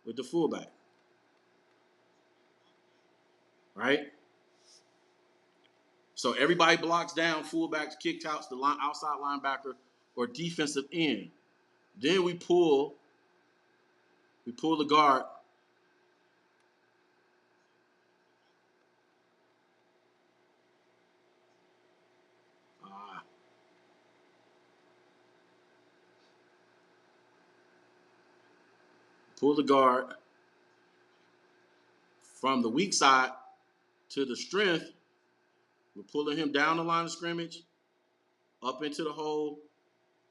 with the fullback. Right? So everybody blocks down, fullbacks, kick outs, the outside linebacker, or defensive end. Then we pull the guard. Pull the guard from the weak side to the strength. We're pulling him down the line of scrimmage, up into the hole,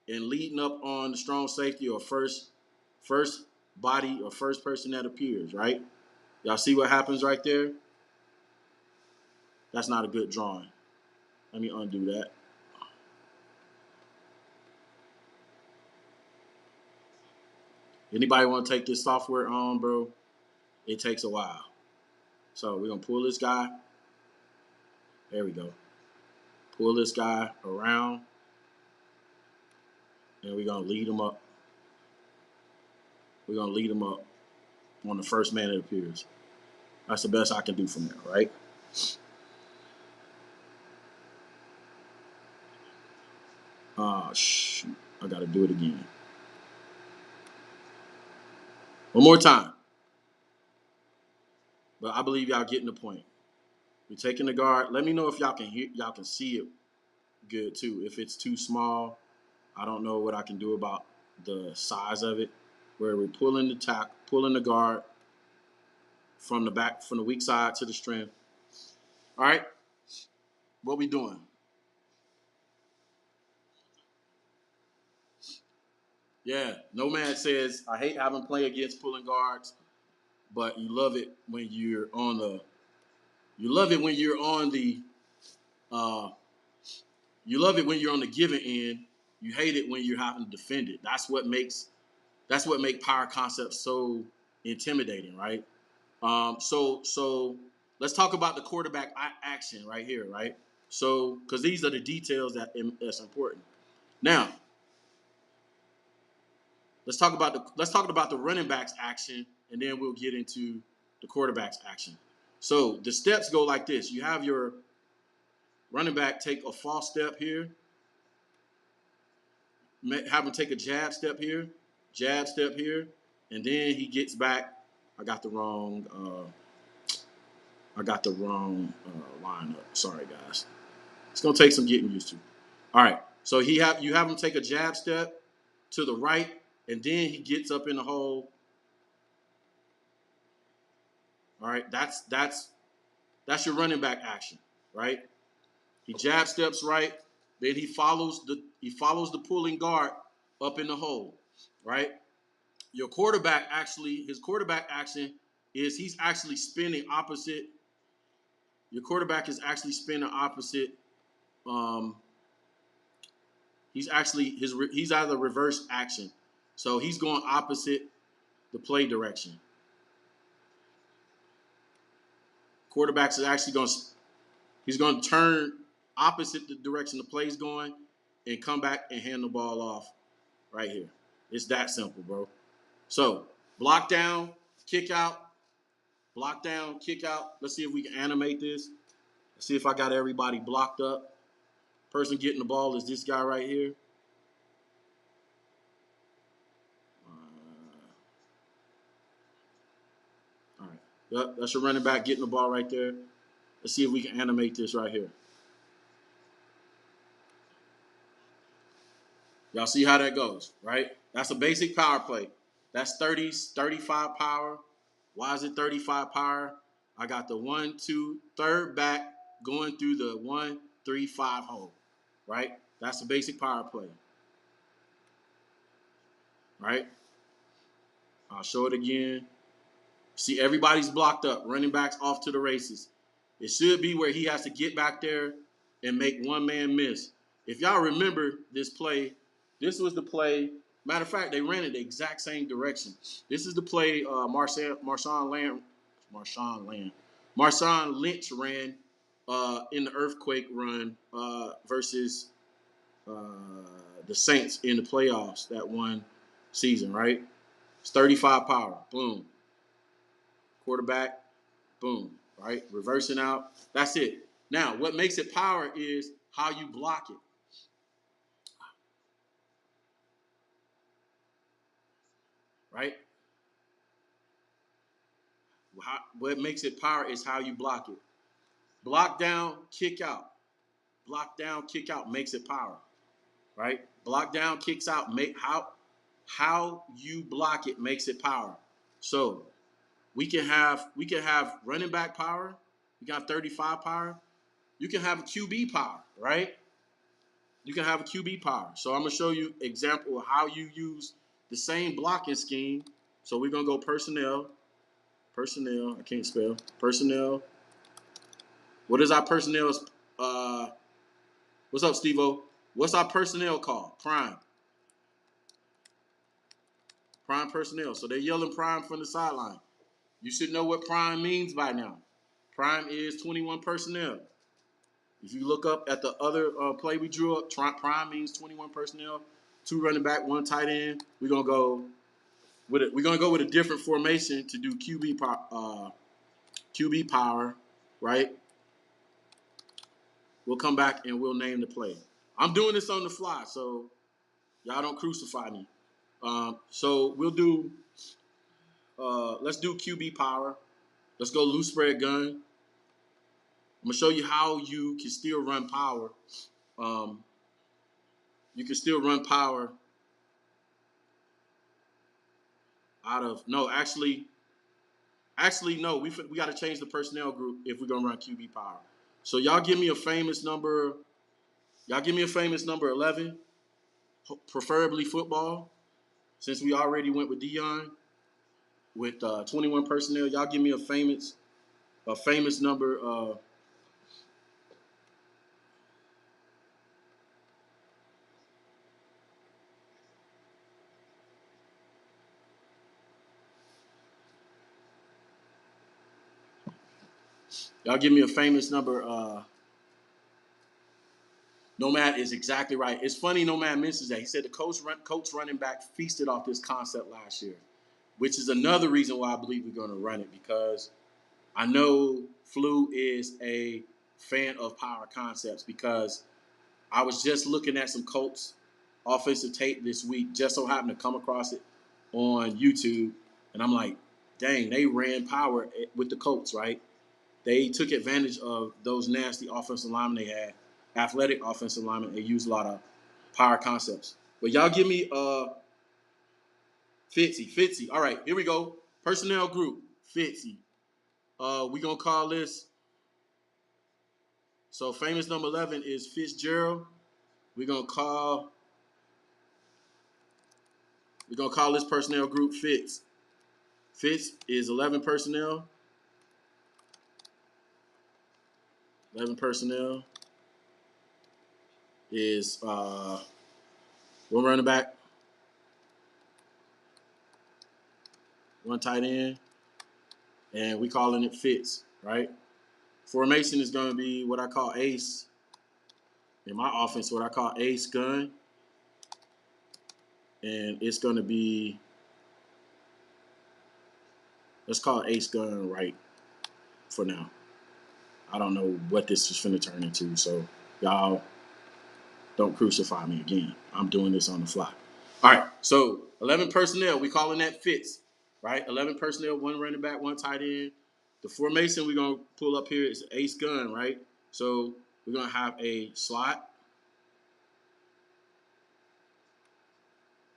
and leading up on the strong safety or first body or first person that appears, right? Y'all see what happens right there? That's not a good drawing. Let me undo that. Anybody want to take this software on, bro? It takes a while. So we're going to pull this guy. There we go. Pull this guy around. And we're going to lead him up. We're going to lead him up on the first man that appears. That's the best I can do from there, right? Shoot. I got to do it again. One more time. But I believe y'all getting the point. We're taking the guard. Let me know if y'all can see it good too. If it's too small, I don't know what I can do about the size of it. Where we're pulling the guard from the back, from the weak side to the strength. All right, what we doing? Yeah, Nomad says I hate having play against pulling guards, but you love it when you're on the. You love it when you're on the. You love it when you're on the giving end. You hate it when you're having to defend it. That's what makes power concepts so intimidating, right? So let's talk about the quarterback action right here, right? So because these are the details that's important. Now, let's talk about the running backs action, and then we'll get into the quarterback's action. So the steps go like this: you have your running back take a false step here, have him take a jab step here, and then he gets back. I got the wrong lineup. Sorry, guys. It's gonna take some getting used to. All right. So you have him take a jab step to the right, and then he gets up in the hole. All right. That's your running back action, right? He jab steps right, then he follows the pulling guard up in the hole, right? Your quarterback his quarterback action is he's actually spinning opposite. Your quarterback is actually spinning opposite. He's either reverse action, so he's going opposite the play direction. Quarterback is actually going to turn opposite the direction the play's going and come back and hand the ball off right here. It's that simple, bro. So block down, kick out, block down, kick out. Let's see if we can animate this. Let's see if I got everybody blocked up. Person getting the ball is this guy right here. All right. Yep, that's your running back getting the ball right there. Let's see if we can animate this right here. Y'all see how that goes, right? That's a basic power play. That's 35 power. Why is it 35 power? I got the 1, 2, third back going through the 1, 3, 5 hole, right? That's a basic power play, right? I'll show it again. See, everybody's blocked up. Running backs off to the races. It should be where he has to get back there and make one man miss. If y'all remember this play, this was the play. Matter of fact, they ran it the exact same direction. This is the play Marshawn Lynch ran in the earthquake run versus the Saints in the playoffs that one season, right? It's 35 power. Boom. Quarterback. Boom. Right? Reversing out. That's it. Now, what makes it power is how you block it. Right? What makes it power is how you block it. Block down, kick out. Block down, kick out makes it power. Right? Block down, kicks out. How you block it makes it power. So we can have running back power. We got 35 power. You can have a QB power, right? You can have a QB power. So I'm gonna show you example of how you use the same blocking scheme. So we're gonna go personnel. I can't spell. Personnel. What is our personnel's? What's up, Steve-O? What's our personnel called? Prime. Prime personnel. So they're yelling prime from the sideline. You should know what prime means by now. Prime is 21 personnel. If you look up at the other play we drew up, prime means 21 personnel, 2 running back, 1 tight end. We're gonna go with a different formation to do QB power, right? We'll come back and we'll name the play. I'm doing this on the fly, so y'all don't crucify me. So we'll do. Let's do QB power. Let's go loose spread gun. I'm gonna show you how you can still run power. You can still run power out of no. We got to change the personnel group if we're gonna run QB power. So y'all give me a famous number. Y'all give me a famous number 11, preferably football, since we already went with Dion with 21 personnel. Y'all give me a famous number. Y'all give me a famous number. Nomad is exactly right. It's funny Nomad mentions that. He said the coach running back feasted off this concept last year, which is another reason why I believe we're going to run it, because I know Flu is a fan of power concepts, because I was just looking at some Colts offensive tape this week, just so happened to come across it on YouTube, and I'm like, dang, they ran power with the Colts, right? They took advantage of those nasty offensive linemen they had, athletic offensive linemen. They used a lot of power concepts. But y'all give me Fitzy. All right, here we go. Personnel group, Fitzy. We gonna call this. So famous number 11 is Fitzgerald. We're gonna call this personnel group Fitz. Fitz is 11 personnel. 11 personnel is 1 running back, 1 tight end, and we calling it Fitz, right? Formation is going to be what I call ace. In my offense, what I call ace gun. And it's going to be, let's call it ace gun right for now. I don't know what this is finna turn into, so y'all don't crucify me again. I'm doing this on the fly. All right, so 11 personnel, we calling that Fitz, right? 11 personnel, 1 running back, 1 tight end. The formation we're going to pull up here is ace gun, right? So we're going to have a slot.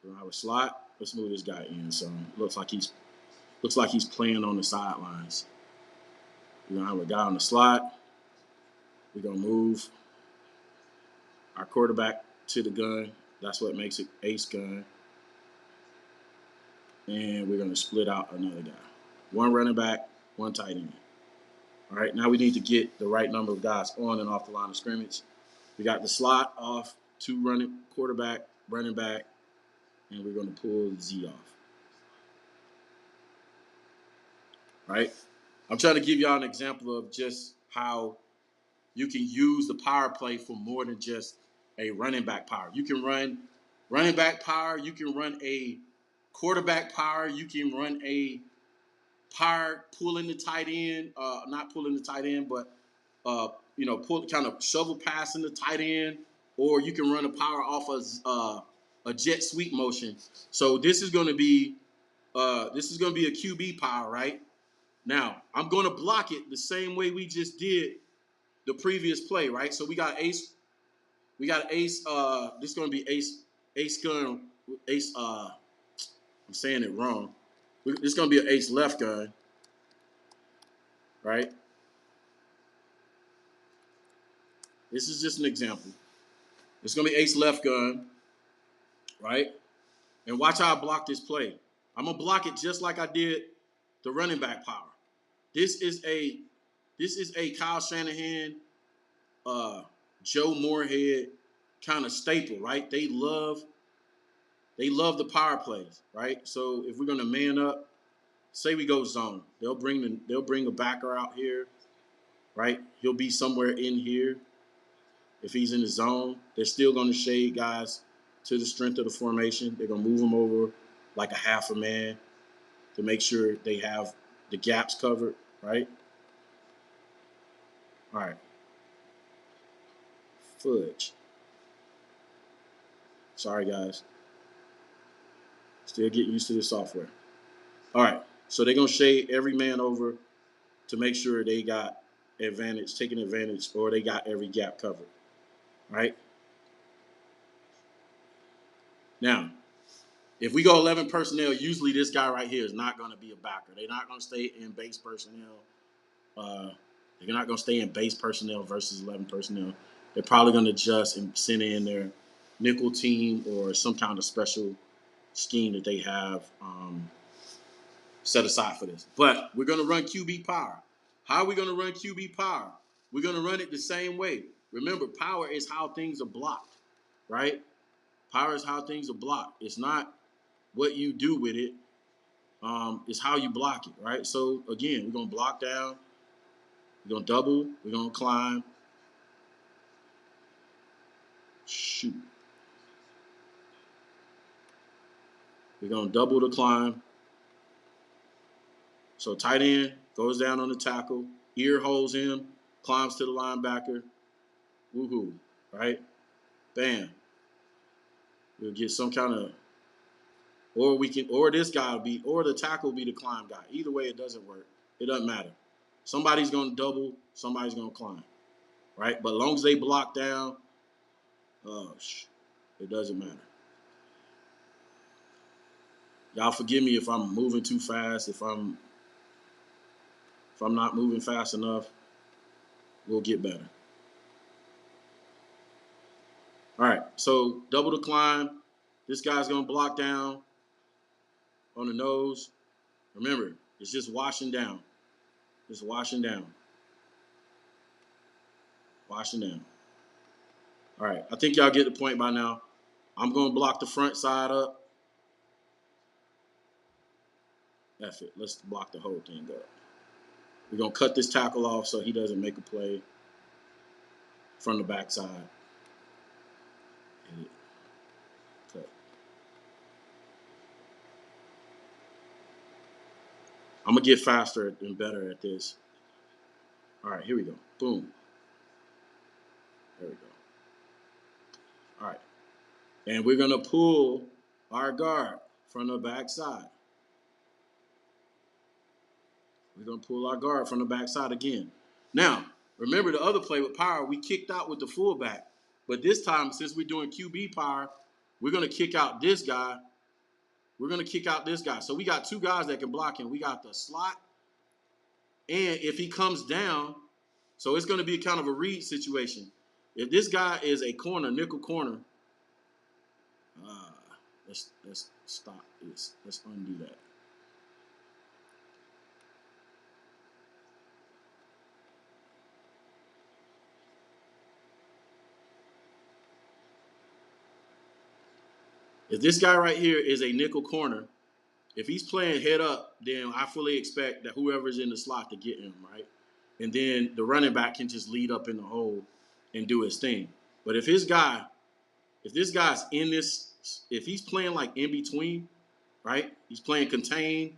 We're going to have a slot. Let's move this guy in. So looks like he's playing on the sidelines. We're going to have a guy on the slot. We're going to move our quarterback to the gun. That's what makes it ace gun. And we're going to split out another guy. 1 running back, 1 tight end. All right, now we need to get the right number of guys on and off the line of scrimmage. We got the slot off, 2 running quarterback, running back, and we're going to pull Z off. Right? I'm trying to give y'all an example of just how you can use the power play for more than just a running back power. You can run running back power. You can run a quarterback power. You can run a power pulling the tight end, not pulling the tight end, but pull kind of shovel passing the tight end, or you can run a power off a jet sweep motion. So this is going to be a QB power, right? Now I'm going to block it the same way we just did the previous play, right? So we got ace. This is going to be ace gun, ace. I'm saying it wrong. This is going to be an ace left gun, right? This is just an example. It's going to be ace left gun, right? And watch how I block this play. I'm going to block it just like I did the running back power. This is a This is a Kyle Shanahan, Joe Moorhead kind of staple, right? They love the power plays, right? So if we're gonna man up, say we go zone, they'll bring a backer out here, right? He'll be somewhere in here. If he's in the zone, they're still gonna shade guys to the strength of the formation. They're gonna move them over like a half a man to make sure they have the gaps covered, right? All right. Fudge. Sorry, guys. Still getting used to this software. All right. So they're going to shade every man over to make sure they got taking advantage, or they got every gap covered. Right? Now, if we go 11 personnel, usually this guy right here is not going to be a backer. They're not going to stay in base personnel. They're not going to stay in base personnel versus 11 personnel. They're probably going to adjust and send in their nickel team or some kind of special scheme that they have set aside for this. But we're going to run QB power. How are we going to run QB power? We're going to run it the same way. Remember, power is how things are blocked, right? Power is how things are blocked. It's not what you do with it. It's how you block it, right? So, again, we're going to block down. We're going to double. We're going to climb. Shoot. We're going to double the climb. So tight end goes down on the tackle, ear holds him, climbs to the linebacker. Woohoo, right? Bam. We'll get some kind of, or this guy will be, or the tackle will be the climb guy. Either way, it doesn't work. It doesn't matter. Somebody's going to double, somebody's going to climb, right? But as long as they block down, it doesn't matter. Y'all forgive me if I'm moving too fast. If I'm not moving fast enough, we'll get better. All right, so double the climb. This guy's going to block down on the nose. Remember, it's just washing down. Just washing down. Washing down. All right, I think y'all get the point by now. I'm going to block the front side up. That's it. Let's block the whole thing up. We're going to cut this tackle off so he doesn't make a play from the backside. Cut. I'm going to get faster and better at this. All right, here we go. Boom. There we go. All right. And we're going to pull our guard from the backside. We're going to pull our guard from the backside again. Now, remember the other play with power, we kicked out with the fullback. But this time, since we're doing QB power, we're going to kick out this guy. We're going to kick out this guy. So we got two guys that can block him. We got the slot. And if he comes down, so it's going to be kind of a read situation. If this guy is a corner, nickel corner, let's stop this. Let's undo that. If this guy right here is a nickel corner, if he's playing head up, then I fully expect that whoever's in the slot to get him, right? And then the running back can just lead up in the hole and do his thing. But if this guy's in this, if he's playing like in between, right? He's playing contain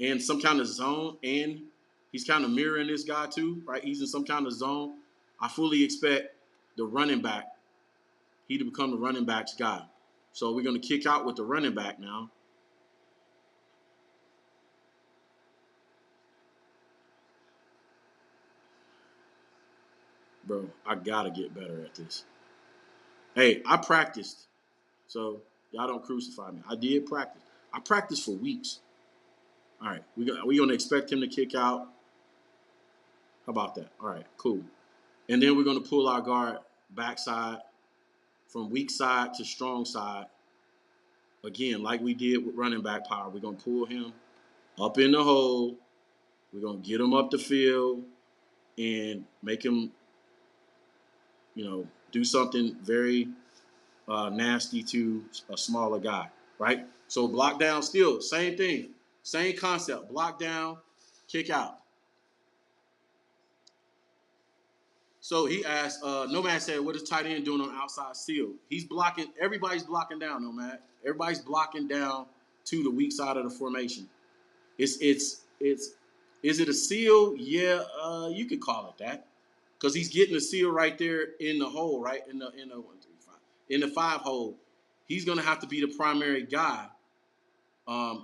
and some kind of zone, and he's kind of mirroring this guy too, right? He's in some kind of zone. I fully expect the running back, he to become the running back's guy. So we're going to kick out with the running back now. Bro, I got to get better at this. Hey, I practiced. So y'all don't crucify me. I did practice. I practiced for weeks. All right, we're going to expect him to kick out. How about that? All right, cool. And then we're going to pull our guard backside from weak side to strong side. Again, like we did with running back power, we're going to pull him up in the hole. We're going to get him up the field. and make him, do something very nasty to a smaller guy, right? So block down, still same thing, same concept. Block down, kick out. So he asked, Nomad said, what is tight end doing on outside seal? He's blocking, everybody's blocking down, Nomad. Everybody's blocking down to the weak side of the formation. It's is it a seal? Yeah, you could call it that. Because he's getting a seal right there in the hole, right? In the 1, 3, 5. In the 5 hole. He's gonna have to be the primary guy.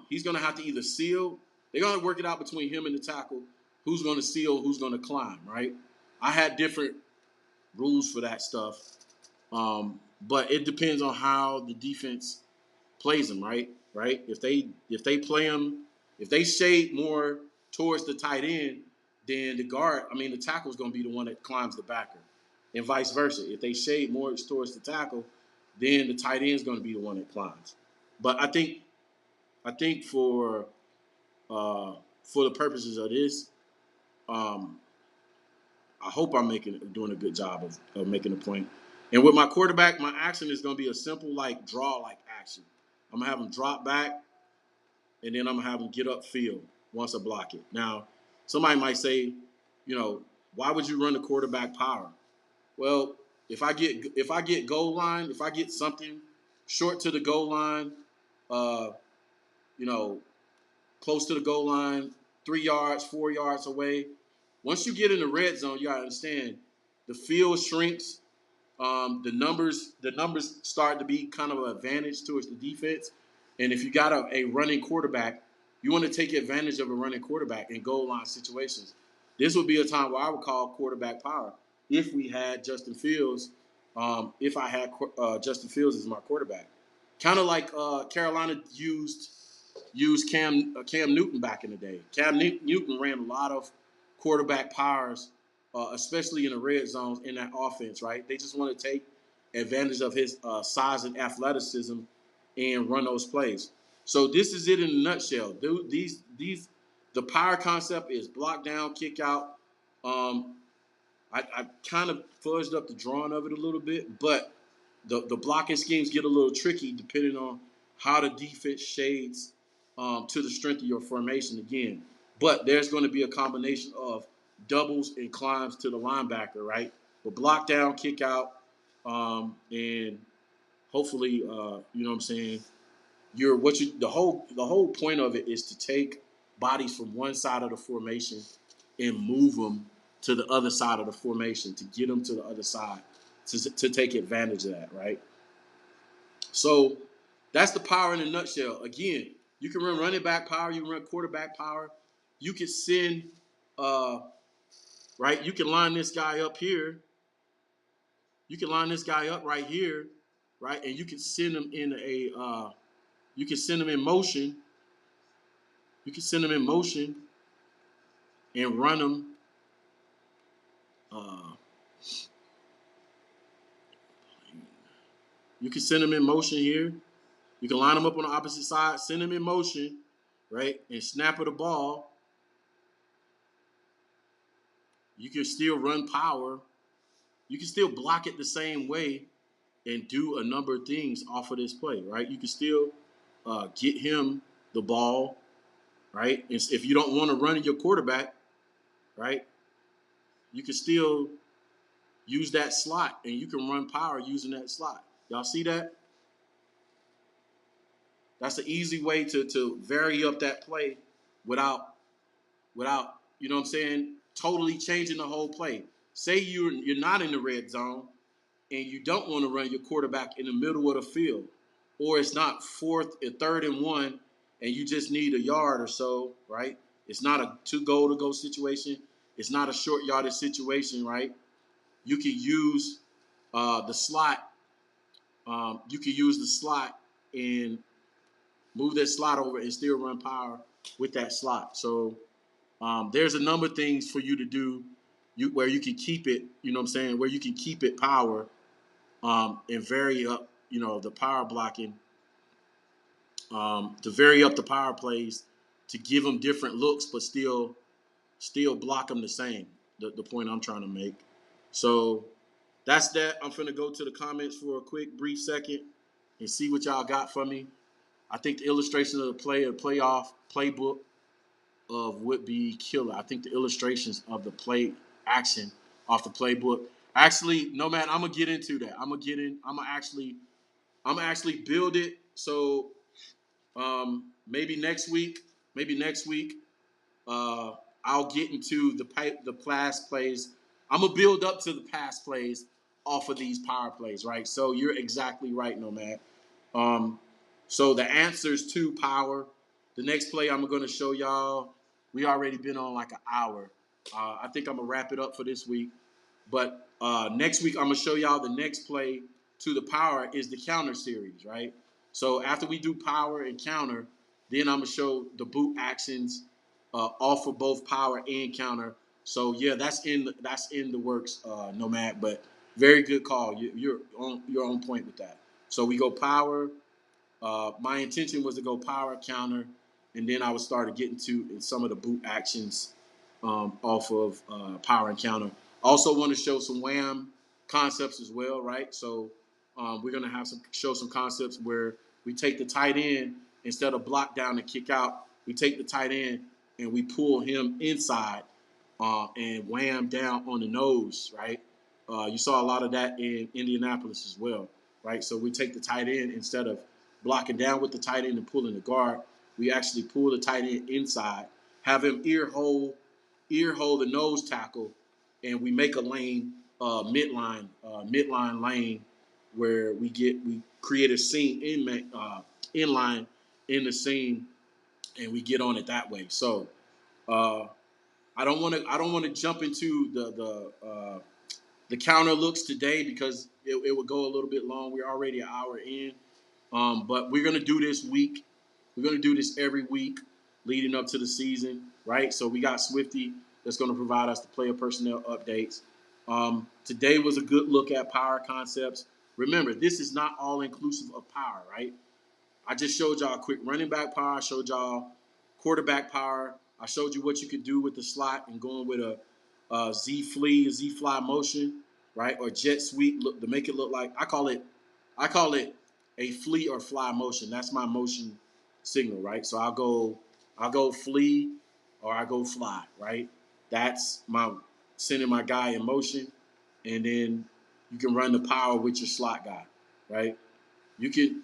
He's gonna have to either seal, they're gonna work it out between him and the tackle, who's gonna seal, who's gonna climb, right? I had different rules for that stuff. But it depends on how the defense plays them, right? Right? If they play them, if they shade more towards the tight end, then the tackle is going to be the one that climbs the backer, and vice versa. If they shade more towards the tackle, then the tight end is going to be the one that climbs. But I think for the purposes of this, I hope I'm doing a good job of making a point. And with my quarterback, my action is going to be a simple draw action. I'm gonna have him drop back, and then I'm gonna have him get upfield once I block it. Now, somebody might say, why would you run the quarterback power? Well, if I get goal line, if I get something short to the goal line, uh, close to the goal line, 3 yards, 4 yards away. Once you get in the red zone, you gotta understand the field shrinks. The numbers start to be kind of an advantage towards the defense. And if you got a running quarterback, you want to take advantage of a running quarterback in goal line situations. This would be a time where I would call quarterback power if we had Justin Fields. If I had Justin Fields as my quarterback, kind of like Carolina used Cam Newton back in the day. Cam Newton ran a lot of quarterback powers, especially in the red zones in that offense, right? They just want to take advantage of his size and athleticism and run those plays. So this is it in a nutshell. The power concept is block down, kick out. I kind of fudged up the drawing of it a little bit, but the blocking schemes get a little tricky depending on how the defense shades to the strength of your formation again. But there's going to be a combination of doubles and climbs to the linebacker, right? But block down, kick out, and hopefully, you know what I'm saying. The whole point of it is to take bodies from one side of the formation and move them to the other side of the formation to get them to the other side to take advantage of that, right? So that's the power in a nutshell. Again, you can run running back power, you can run quarterback power, you can send, right? You can line this guy up here. You can line this guy up right here, right? And you can send him you can send him in motion. You can send him in motion and run him. You can send him in motion here. You can line him up on the opposite side, send him in motion, right? And snap of the ball. You can still run power. You can still block it the same way and do a number of things off of this play, right? You can still get him the ball, right? If you don't want to run your quarterback, right, you can still use that slot, and you can run power using that slot. Y'all see that? That's an easy way to vary up that play without you know what I'm saying, totally changing the whole play. Say you're not in the red zone and you don't want to run your quarterback in the middle of the field, or it's not 3rd and 1 and you just need a yard or so, right? It's not a 2-goal-to-go situation. It's not a short yardage situation, right? You can use the slot. You can use the slot and move that slot over and still run power with that slot. So there's a number of things for you to do where you can keep it, you know what I'm saying, where you can keep it power and vary up, the power blocking, to vary up the power plays to give them different looks, but still block them the same. the point I'm trying to make. So that's that. I'm finna go to the comments for a quick, brief second and see what y'all got for me. I think the illustration of the playoff playbook of would be killer. I think the illustrations of the play action off the playbook. Actually, no man, I'm gonna get into that. I'm gonna actually build it. So maybe next week, uh, I'll get into the past plays. I'm gonna build up to the past plays off of these power plays, right? So you're exactly right, Nomad. Um, so the answers to power. The next play I'm gonna show y'all. We already been on like an hour. I think I'm gonna wrap it up for this week. But next week I'm gonna show y'all the next play to the power is the counter series, right? So after we do power and counter, then I'm gonna show the boot actions off of both power and counter. So yeah, that's in the works, Nomad. But very good call. You're on point with that. So we go power. My intention was to go power counter, and then I would start getting to some of the boot actions off of power and counter. Also want to show some wham concepts as well, right? So we're gonna have show some concepts where we take the tight end instead of block down and kick out. We take the tight end and we pull him inside and wham down on the nose, right? You saw a lot of that in Indianapolis as well, right? So we take the tight end instead of blocking down with the tight end and pulling the guard. We actually pull the tight end inside, have him ear hole the nose tackle, and we make a lane midline lane where we create a seam in line in the seam, and we get on it that way. So I don't want to jump into the counter looks today because it would go a little bit long. We're already an hour in, but we're gonna do this week. We're gonna do this every week leading up to the season, right? So we got Swifty that's gonna provide us the player personnel updates. Today was a good look at power concepts. Remember, this is not all inclusive of power, right? I just showed y'all a quick running back power. I showed y'all quarterback power. I showed you what you could do with the slot and going with a Z fly motion, right? Or jet sweep look to make it look like I call it a flee or fly motion. That's my motion signal, right? So I'll go flee or I go fly, right? That's my sending my guy in motion, and then you can run the power with your slot guy, right? You can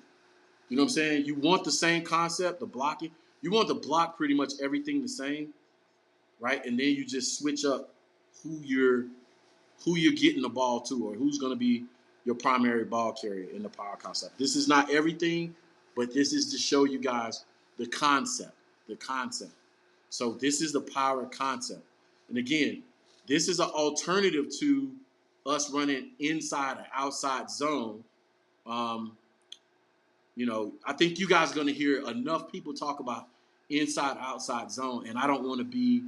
you know what I'm saying? You want the same concept, the blocking. You want to block pretty much everything the same, right? And then you just switch up who you're getting the ball to or who's going to be your primary ball carrier in the power concept. This is not everything, but this is to show you guys the concept. The concept. So this is the power concept. And again, this is an alternative to us running inside or outside zone. I think you guys are going to hear enough people talk about inside, outside zone, and I don't want to be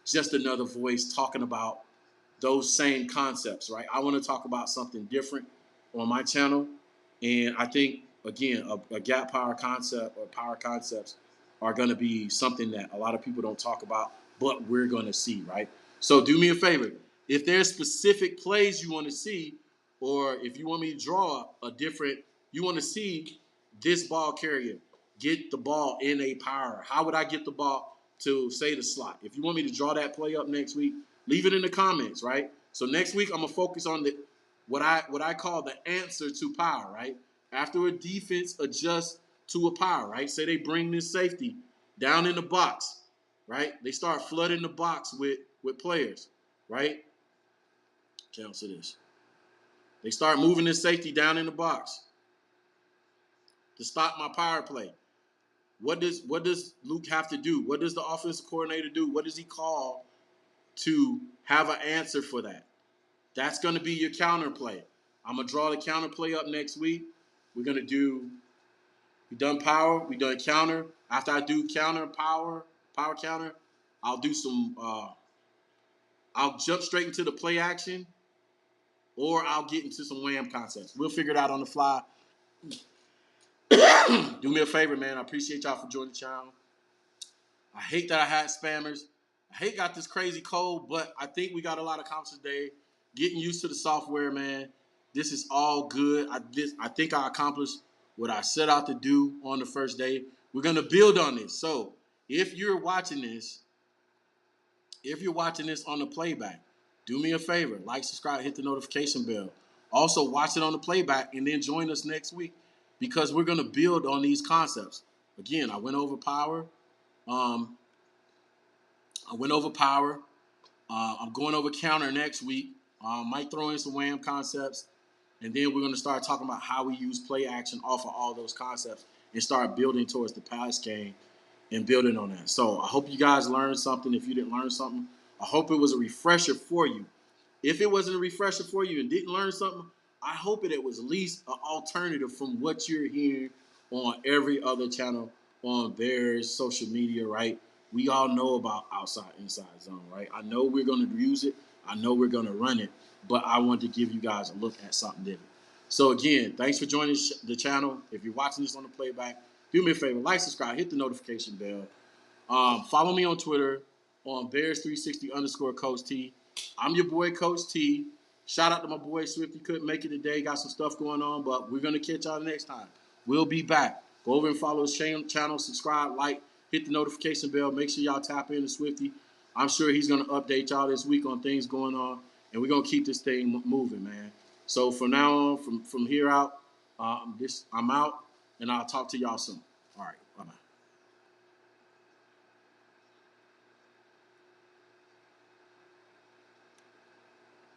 just another voice talking about those same concepts, right? I want to talk about something different on my channel, and I think, again, a gap power concept or power concepts are going to be something that a lot of people don't talk about, but we're going to see, right? So do me a favor. If there's specific plays you want to see, or if you want me to draw you want to see this ball carrier get the ball in a power. How would I get the ball to, say, the slot? If you want me to draw that play up next week, leave it in the comments, right? So next week I'm gonna focus on what I call the answer to power, right? After a defense adjusts to a power, right? Say they bring this safety down in the box, right? They start flooding the box with players, right? Cancel this. They start moving this safety down in the box to stop my power play. What does Luke have to do? What does the offensive coordinator do? What does he call to have an answer for that? That's going to be your counter play. I'm going to draw the counter play up next week. We're going to we done power, we done counter. After I do power counter, I'll do I'll jump straight into the play action, or I'll get into some wham concepts. We'll figure it out on the fly. Do me a favor, man. I appreciate y'all for joining the channel. I hate that I had spammers. I hate got this crazy cold, but I think we got a lot accomplished today. Getting used to the software, man. This is all good. I think I accomplished what I set out to do on the first day. We're gonna build on this. So if you're watching this on the playback, do me a favor, like, subscribe, hit the notification bell. Also, watch it on the playback and then join us next week because we're gonna build on these concepts. Again, I went over power. Um, I went over power. I'm going over counter next week. Might throw in some wham concepts. And then we're going to start talking about how we use play action off of all those concepts and start building towards the pass game and building on that. So I hope you guys learned something. If you didn't learn something, I hope it was a refresher for you. If it wasn't a refresher for you and didn't learn something, I hope it was at least an alternative from what you're hearing on every other channel on various social media, right? We all know about outside, inside zone, right? I know we're going to use it. I know we're going to run it, but I want to give you guys a look at something different. So again, thanks for joining the channel. If you're watching this on the playback, do me a favor, like, subscribe, hit the notification bell. Follow me on Twitter on Bears360 _ Coach T. I'm your boy, Coach T. Shout out to my boy Swifty. Couldn't make it today. Got some stuff going on, but we're going to catch y'all next time. We'll be back. Go over and follow his channel, subscribe, like, hit the notification bell. Make sure y'all tap in to Swifty. I'm sure he's going to update y'all this week on things going on, and we're going to keep this thing moving, man. So from now on, from here out, I'm out, and I'll talk to y'all soon. All right, bye-bye.